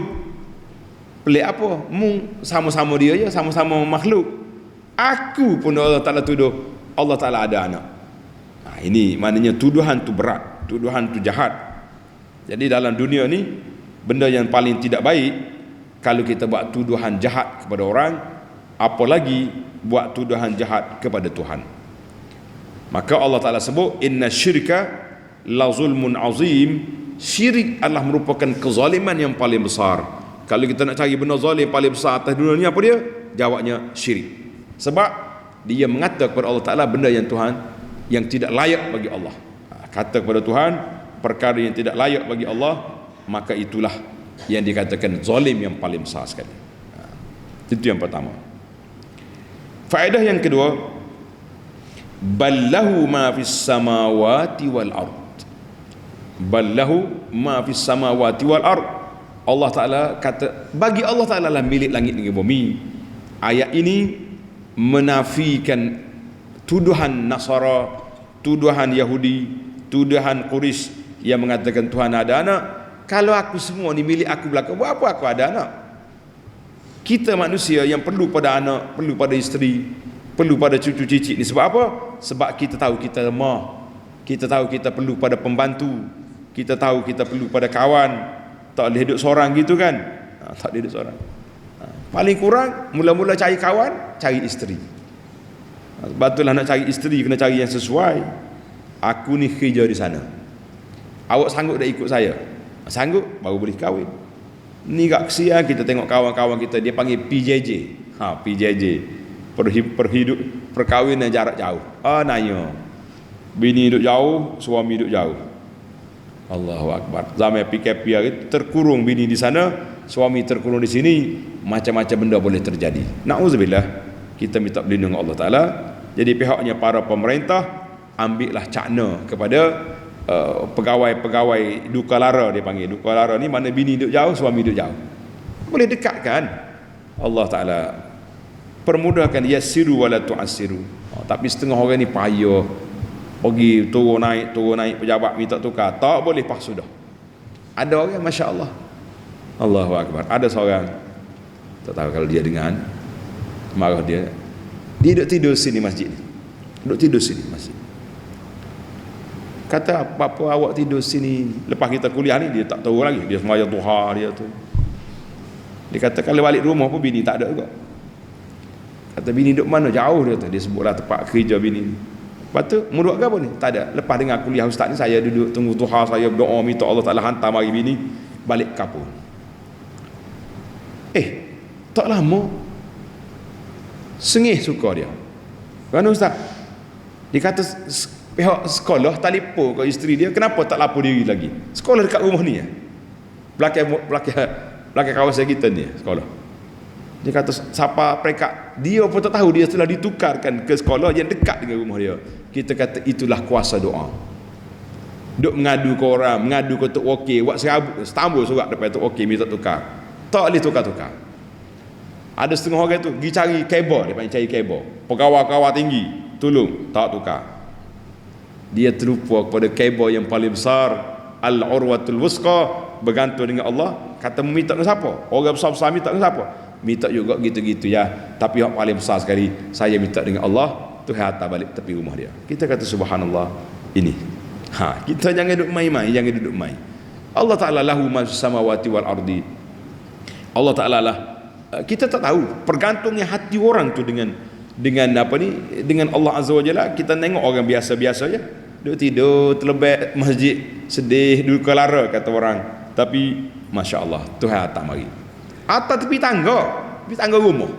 pelik apa? Mu sama-sama dia je, sama-sama makhluk. Aku pun Allah Ta'ala tuduh Allah Ta'ala ada anak. Ini maknanya tuduhan tu berat, tuduhan tu jahat. Jadi dalam dunia ni, benda yang paling tidak baik kalau kita buat tuduhan jahat kepada orang, apalagi buat tuduhan jahat kepada Tuhan. Maka Allah Ta'ala sebut, inna syirka la zulmun azim. Syirik adalah merupakan kezaliman yang paling besar. Kalau kita nak cari benda zalim paling besar atas dunia ni, apa dia? Jawabnya syirik. Sebab dia mengata kepada Allah Ta'ala benda yang Tuhan yang tidak layak bagi Allah. Kata kepada Tuhan perkara yang tidak layak bagi Allah, maka itulah yang dikatakan zalim yang paling besar sekali. Itu yang pertama. Faedah yang kedua, ballahu ma fis samawati wal ard. Ballahu ma fis samawati wal ard. Allah Ta'ala kata, bagi Allah Ta'ala lah milik langit dan bumi. Ayat ini menafikan tuduhan Nasara, tuduhan Yahudi, tuduhan Quraisy yang mengatakan Tuhan ada anak. Kalau aku semua ni milik aku belaka, buat apa aku ada anak? Kita manusia yang perlu pada anak, perlu pada isteri, perlu pada cucu cicit ni. Sebab apa? Sebab kita tahu kita lemah, kita tahu kita perlu pada pembantu, kita tahu kita perlu pada kawan. Tak boleh hidup seorang gitu kan? Tak boleh hidup seorang. Paling kurang mula-mula cari kawan, cari isteri. Sebab itulah nak cari isteri kena cari yang sesuai. Aku ni kerja di sana, awak sanggup dah ikut saya? Sanggup, baru boleh kahwin. Ni gak kesian kita tengok kawan-kawan kita, dia panggil PJJ. PJJ, perkahwinan jarak jauh. Nanya, bini duduk jauh, suami duduk jauh. Allahu Akbar. Zaman PKP hari terkurung bini di sana, suami terkurung di sini, macam-macam benda boleh terjadi. Na'udzubillah. Kita minta perlindungan Allah Ta'ala. Jadi pihaknya para pemerintah ambillah cakna kepada pegawai-pegawai duka lara, dia panggil. Duka lara ni mana bini duduk jauh, suami duduk jauh. Boleh dekatkan. Allah Ta'ala permudahkan, yassiru wala tu'assiru. Tapi setengah orang ni payah, pergi turun naik pejabat minta tukar, tak boleh, pas sudah. Ada orang Masya Allah, Allahu Akbar, ada seorang, tak tahu kalau dia dengan marah dia duduk tidur sini masjid ni, duduk tidur sini masjid. Kata, apa awak tidur sini? Lepas kita kuliah ni dia tak tahu lagi, dia sembahyang duha dia tu. Dia kata kalau balik rumah pun bini tak ada juga. Kata, bini duduk mana? Jauh dia tu. Dia sebutlah tempat kerja bini ni. Lepas tu, mau buat apa ni? Tak ada. Lepas dengar kuliah ustaz ni, saya duduk tunggu duha, saya berdoa minta Allah Ta'ala hantar mari bini balik kampung. Tak lama sengih suka dia. Kan ustaz? Dia kata pihak sekolah telefon ke isteri dia, kenapa tak lapor diri lagi? Sekolah dekat rumah ni ya. Belakang kawasan kita ni sekolah. Dia kata siapa perekat, dia pun tak tahu dia telah ditukarkan ke sekolah yang dekat dengan rumah dia. Kita kata itulah kuasa doa. Duk mengadu ke orang, mengadu ke Tok Wakil, buat setambul surat depan Tok Wakil minta tukar. Tak boleh tukar-tukar. Ada setengah orang tu pergi cari kabel, dia panggil cari kabel. Pegawai-pegawai tinggi, tolong, tak tukar. Dia terlupa kepada kabel yang paling besar, al-urwatul wusqa, bergantung dengan Allah. Kata minta dengan siapa? Orang besar-besar minta dengan siapa? Minta juga gitu-gitu ya. Tapi yang paling besar sekali, saya minta dengan Allah, Tuhan hantar balik tepi rumah dia. Kita kata subhanallah, ini. Kita jangan duduk main-main, jangan duduk main. Allah Ta'ala lahu ma fis samawati wal ardi. Allah Ta'ala lah, kita tak tahu pergantungnya hati orang tu dengan apa ni, dengan Allah Azza wa Jalla. Kita tengok orang biasa-biasa je, duduk tidur terlebek masjid, sedih, duduk kelara kata orang. Tapi Masya Allah, Tuhan hantar mari atas tepi tangga rumah.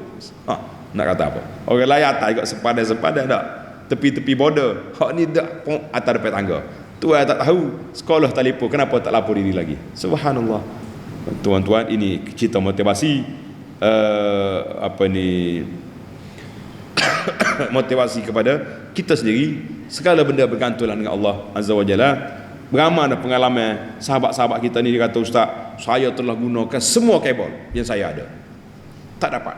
Nak kata apa? Orang lain atas juga sepadan-sepadan tak? Tepi-tepi border. Hak ni dak atas depan tangga. Tuan tak tahu, sekolah telefon, kenapa tak lapor diri lagi? Subhanallah. Tuan-tuan, ini cerita motivasi motivasi kepada kita sendiri. Segala benda bergantunglah dengan Allah Azza wa Jalla. Beramai ada pengalaman sahabat-sahabat kita ni, dia kata, ustaz, saya telah gunakan semua kabel yang saya ada, tak dapat.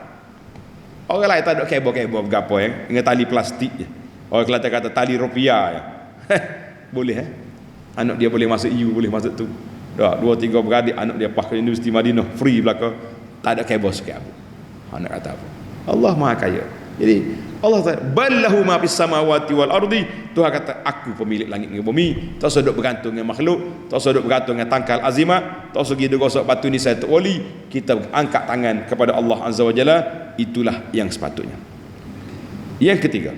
Orang lain tak ada kabel-kabel berapa dengan tali plastik je. Orang Kelantan kata tali rupiah je. Boleh anak dia boleh masuk EU, boleh masuk tu. Dah 2-3 beradik anak dia pakai Universiti Madinah free belaka, tak ada kabel sikit apa. Nak kata apa? Allah Maha Kaya. Jadi Allah Ta'ala, ballahu ma fis samawati wal ardi. Tuhan kata, aku pemilik langit dan bumi. Tak usah duk bergantung dengan makhluk, tak usah duk bergantung dengan tangkal azimat, tak usah gitu gosok batu ni saya tak wali. Kita angkat tangan kepada Allah Azza wa Jalla. Itulah yang sepatutnya. Yang ketiga,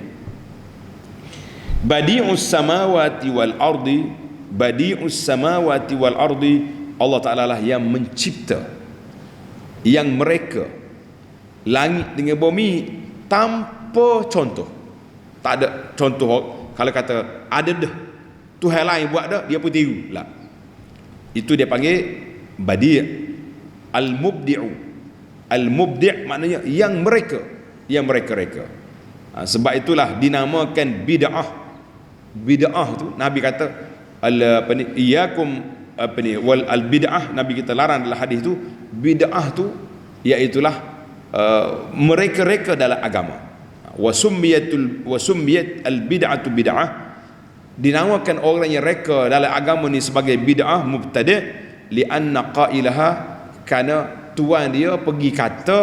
badi'us samawati wal ardi. Badi'us samawati wal ardi. Allah Ta'ala lah yang mencipta, yang mereka langit dengan bumi tanpa contoh. Tak ada contoh. Kalau kata ada dah Tuhan lain buat dah, dia pun tiru lah. Itu dia panggil badi'. Al-mubdi'u. Al-mubdi' maknanya yang mereka-reka. Sebab itulah dinamakan bid'ah. Bid'ah tu Nabi kata iyakum wal al bid'ah, Nabi kita larang dalam hadis tu. Bid'ah tu iaitulah mereka-reka dalam agama. Wa summiyat al bid'atu bid'ah, dinamakan orang yang reka dalam agama ni sebagai bid'ah mubtadi' li'anna qailaha, kerana tuan dia pergi kata,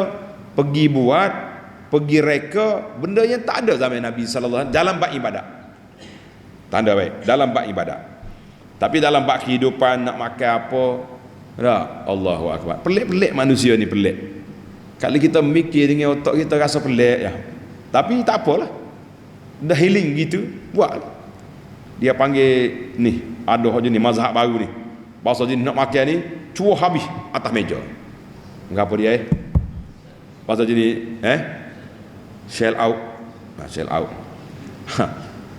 pergi buat, pergi reka benda yang tak ada zaman Nabi sallallahu alaihi wasallam dalam bab ibadat. Tanda baik dalam bab ibadat. Tapi dalam bab kehidupan nak makan apa, dah Allahu akbar. Pelik-pelik manusia ni, pelik. Kalau kita mikir dengan otak kita rasa pelik ya. Tapi tak apalah. Dah healing gitu, buat. Dia panggil ni, ada je ni mazhab baru ni. Bahasa jenis nak makan ni, cuah habis atas meja. Ngapa dia bahasa jenis shell out. Shell out.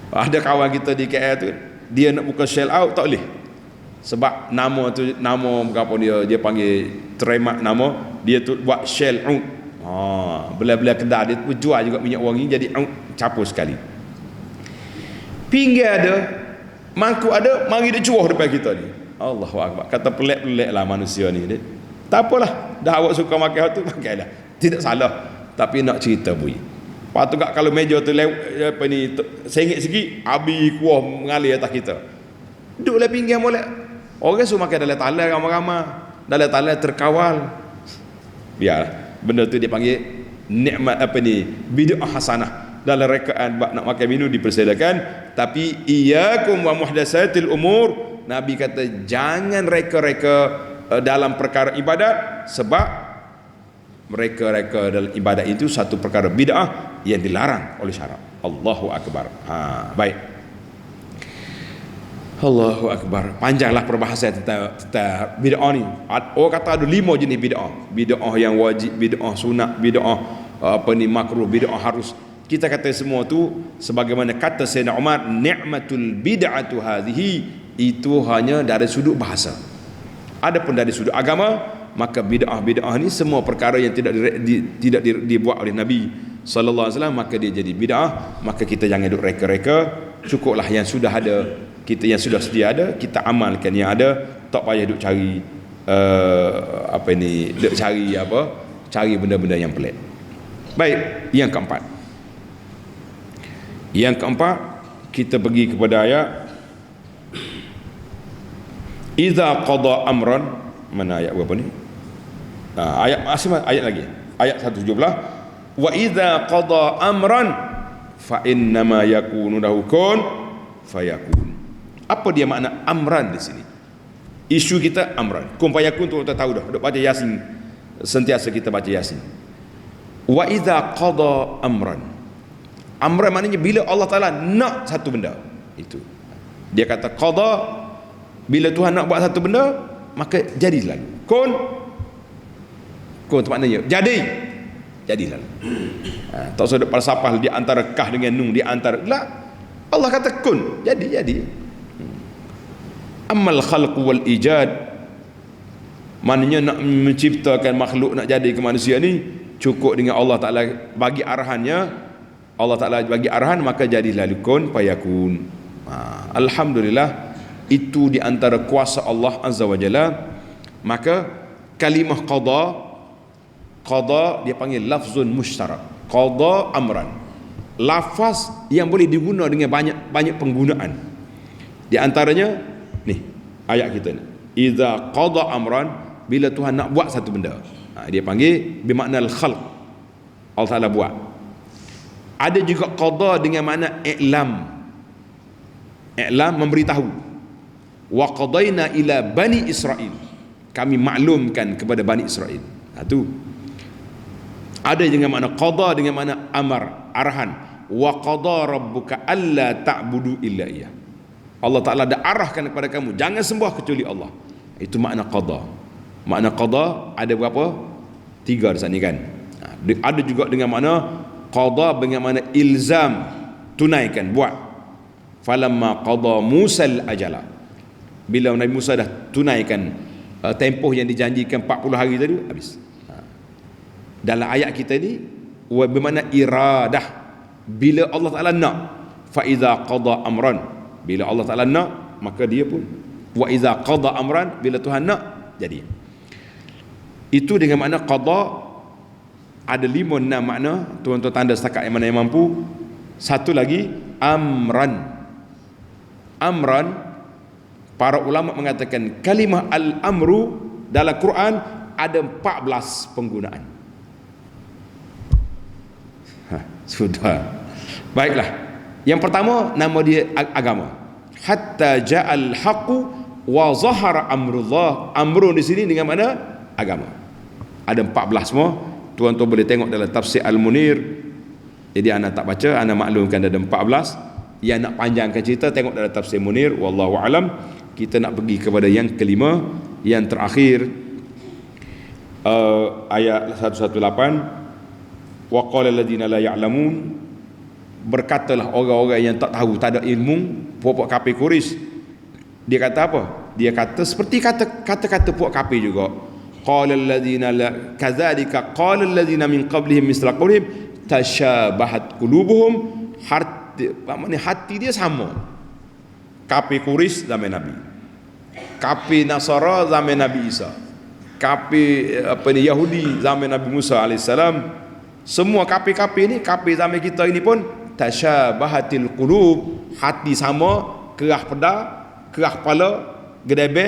Ada kawan kita di KL tu, dia nak buka shell out tak boleh. Sebab nama tu, nama berapa dia panggil trademark nama, dia tu buat shell out. Belah-belah kedai dia jual juga minyak wangi, jadi capur sekali. Pinggir ada, mangkuk ada, mari dia cuah depan kita ni. Allahu akbar. Kata pelik-pelik lah manusia ni. Tak apalah, dah awak suka makan tu, makanlah. Tidak salah. Tapi nak cerita bui. Lepas tu kalau meja tu sengit sikit, habis kuah mengalir atas kita. Duduklah pinggir molek. Orang suruh makan dalam talan ramai-ramai, dalam talan terkawal. Biar benda tu dia panggil nikmat bid'ah hasanah. Dalam rekaan bab nak makan minum dipersilakan, tapi iyyakum wa muhdatsatil umur, Nabi kata jangan reka-reka dalam perkara ibadat, sebab mereka dalam ibadat itu satu perkara bid'ah yang dilarang oleh syarak. Allahu akbar. Baik. Allahu akbar. Panjanglah perbahasan tentang bid'ah ni. Orang kata ada 5 jenis bid'ah. Bid'ah yang wajib, bid'ah sunat, bid'ah makruh, bid'ah harus. Kita kata semua tu sebagaimana kata Sayyidina Umar, ni'matul bid'atu hadhihi, itu hanya dari sudut bahasa. Adapun dari sudut agama, maka bid'ah ni semua perkara yang tidak dibuat oleh Nabi sallallahu alaihi wasallam, maka dia jadi bid'ah. Maka kita jangan duk reka-reka, cukuplah yang sudah ada, kita yang sudah sedia ada, kita amalkan yang ada, tak payah duk cari cari benda-benda yang pelik. Baik, yang keempat. Yang keempat, kita pergi kepada ayat idza qada amran. Mana ayat berapa ni? Ayat lagi. Ayat 117. Wa idza qada amran fa innama yakunu lahu kun fayakun. Apa dia makna amran di sini? Isu kita amran. Kun fayakun tu kita tahu dah. Duk baca Yasin. Sentiasa kita baca Yasin. Wa idza qada amran. Amran maknanya bila Allah Ta'ala nak satu benda. Itu. Dia kata qada, bila Tuhan nak buat satu benda, maka jadilah. Kun tu maknanya jadilah. Tak usah ada falsafah di antara kah dengan nun, di antara la. Allah kata kun, jadi. Amal khalqu wal ijad, maknanya nak menciptakan makhluk, nak jadi ke manusia ni cukup dengan Allah Ta'ala bagi arahannya. Allah Ta'ala bagi arahan, maka jadilah kun fayakun. Alhamdulillah, itu di antara kuasa Allah Azza wa Jalla. Maka kalimah qada dia panggil lafzun mushtarak. Qada amran, lafaz yang boleh diguna dengan banyak penggunaan. Di antaranya ni ayat kita ni, idza qada amran, bila Tuhan nak buat satu benda, dia panggil bermakna al-khalq. Allah Ta'ala buat. Ada juga qada dengan makna i'lam memberitahu. Wa qadaina ila bani Israel, kami maklumkan kepada Bani Israel. Itu ada dengan makna qada dengan makna amar, arahan. Wa qada rabbuka alla ta'budu illa iyyah, Allah Ta'ala dah arahkan kepada kamu jangan sembah kecuali Allah. Itu makna qada. Makna qada ada berapa? 3 di sana kan. Ada juga dengan makna qada bagaimana ilzam, tunaikan, buat. Falamma qada Musal ajala, bila Nabi Musa dah tunaikan tempoh yang dijanjikan 40 hari tadi, habis. Dalam ayat kita ni bermakna iradah, bila Allah Taala nak. Fa iza qada amran, bila Allah Taala nak maka dia pun. Wa iza qada amran, bila Tuhan nak jadi. Itu dengan makna qada ada 5-6 makna. Tuan-tuan tanda setakat yang mana yang mampu. Satu lagi amran. Amran, para ulama mengatakan kalimah al-amru dalam Quran ada 14 penggunaan. Sudah. Baiklah. Yang pertama, nama dia agama. Hatta ja'al haqu wa zahara amrullah. Amrun di sini dengan mana? Agama. Ada 14 semua. Tuan-tuan boleh tengok dalam tafsir Al-Munir. Jadi anak tak baca, anak maklumkan ada 14. Yang nak panjangkan cerita, tengok dalam tafsir Munir. Wallahu alam. Kita nak pergi kepada yang kelima, yang terakhir, ayat 118. Wa qala alladziina la ya'lamun, berkatalah orang-orang yang tak tahu, tak ada ilmu, puak-puak kafir Quraisy. Dia kata apa? Dia kata seperti kata-kata puak kafir juga. Qala alladziina la kadzalika qala alladziina min qablihim misla qawlihim tashabahat qulubuhum. Hati dia sama. Kafir Quraisy zaman Nabi, kafir Nasara zaman Nabi Isa, kafir Yahudi zaman Nabi Musa alaihissalam. Semua kafir-kafir ni, kafir zaman kita ini pun tashabahatil qulub, hati sama, kerah pedar, kerah kepala, gedebe,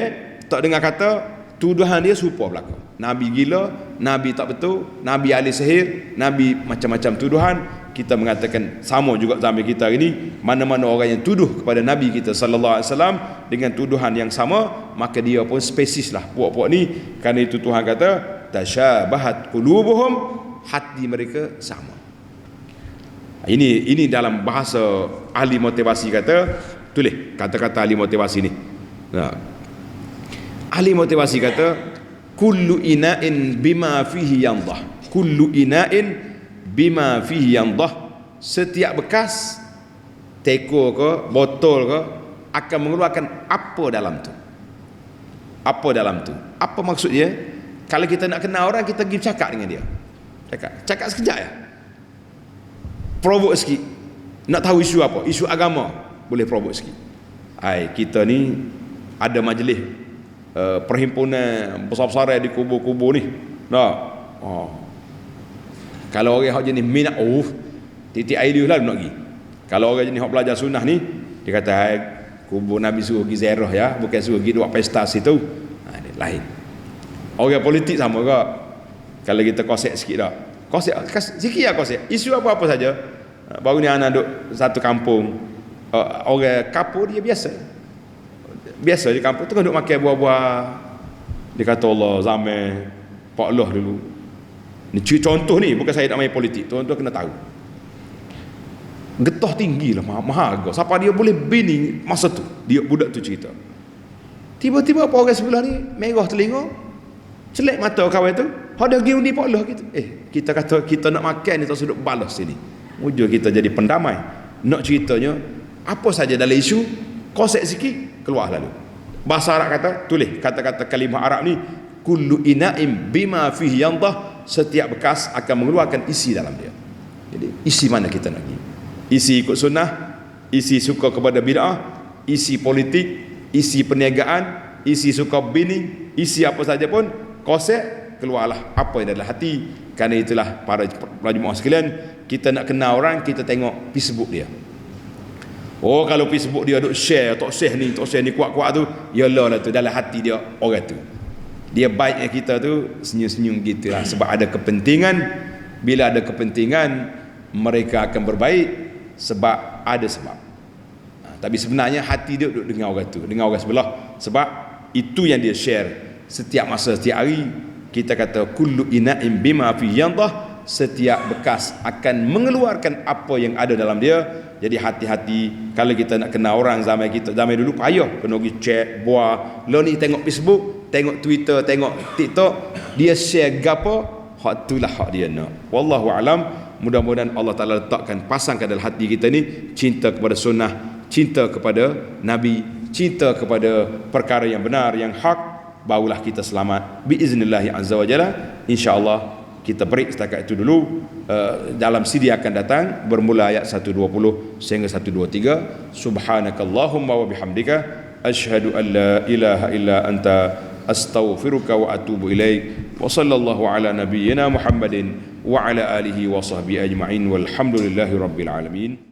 tak dengar kata, tuduhan dia serupa belaka. Nabi gila, Nabi tak betul, Nabi ahli sihir, Nabi macam-macam tuduhan. Kita mengatakan sama juga zaman kita ini. Mana-mana orang yang tuduh kepada Nabi kita sallallahu alaihi wasallam dengan tuduhan yang sama, maka dia pun spesies lah puak-puak ni. Kerana itu Tuhan kata tashabahat qulubuhum, hati mereka sama. Ini dalam bahasa ahli motivasi kata, tulis kata-kata ahli motivasi ni. Ahli motivasi kata kullu ina'in bima fihi yandah. Kullu ina'in bima fihi yandah. Setiap bekas teko ke botol ke akan mengeluarkan apa dalam tu. Apa dalam tu? Apa maksud dia? Kalau kita nak kenal orang, kita pergi cakap dengan dia. Cakap sekejap ya. Provoke sikit. Nak tahu isu apa? Isu agama, boleh provoke sikit. Kita ni ada majlis perhimpunan besar-besar di kubur-kubur ni. Kalau orang jenis minat, titik air dia lah nak pergi. Kalau orang jenis belajar sunnah ni, dia kata kubur Nabi suruh pergi ziarah ya, bukan suruh pergi buat pesta situ. Lain. Orang politik sama ke? Kalau kita kosek sikit dah. Kosek sikit lah kosek. Isu apa-apa saja. Baru ni anak duduk satu kampung. Orang kapur dia biasa. Biasa di kampung tu kan duduk makan buah-buah. Dia kata Allah zaman Pak Allah dulu. Ni contoh ni, bukan saya nak main politik. Tuan-tuan kena tahu. Getah tinggi lah, mahaga. Siapa dia boleh bini masa tu. Dia budak tu cerita. Tiba-tiba apa orang sebelah ni merah telinga, celek mata kawan tu. Ada pergi undi Pak Allah gitu. Kita kata kita nak makan ni tak sudut balas sini. Mujur kita jadi pendamai. Nak ceritanya apa saja dalam isu, kosek sikit keluar lalu. Bahasa Arab kata, tulis kata-kata kalimah Arab ni, kullu ina'im bima fihi yandah. Setiap bekas akan mengeluarkan isi dalam dia. Jadi isi mana kita nak pergi? Isi ikut sunnah, isi suka kepada bid'ah, isi politik, isi perniagaan, isi suka bini, isi apa saja pun, kosek, keluarlah apa yang dalam hati. Kerana itulah para jemaah sekalian, kita nak kenal orang, kita tengok Facebook dia. Kalau Facebook dia duk share, tok share ni kuat-kuat tu, yalah lah tu dalam hati dia orang tu. Dia baiknya kita tu senyum-senyum gitulah, sebab ada kepentingan. Bila ada kepentingan, mereka akan berbaik sebab ada sebab. Tapi sebenarnya hati dia duduk dengan orang tu, dengan orang sebelah. Sebab itu yang dia share setiap masa, setiap hari. Kita kata kullu ina'im bima fi yandah, setiap bekas akan mengeluarkan apa yang ada dalam dia. Jadi hati-hati kalau kita nak kenal orang. Zaman kita, zaman dulu payah, kena pergi chat, buah. Lo ni tengok Facebook, tengok Twitter, tengok TikTok, dia share gapo, hak itulah hak dia nak. Wallahu alam. Mudah-mudahan Allah Ta'ala letakkan, pasangkan dalam hati kita ni cinta kepada sunnah, cinta kepada Nabi, cinta kepada perkara yang benar, yang hak, barulah kita selamat biiznillah azza wa jalla. InsyaAllah kita break setakat itu dulu. Dalam CD akan datang bermula ayat 120 sehingga 123. Subhanakallahumma wa bihamdika asyhadu an la ilaha illa anta astaghfiruka wa atubu ilaik. Wa sallallahu ala nabiyyina Muhammadin wa ala alihi wa sahbihi ajma'in walhamdulillahi rabbil alamin.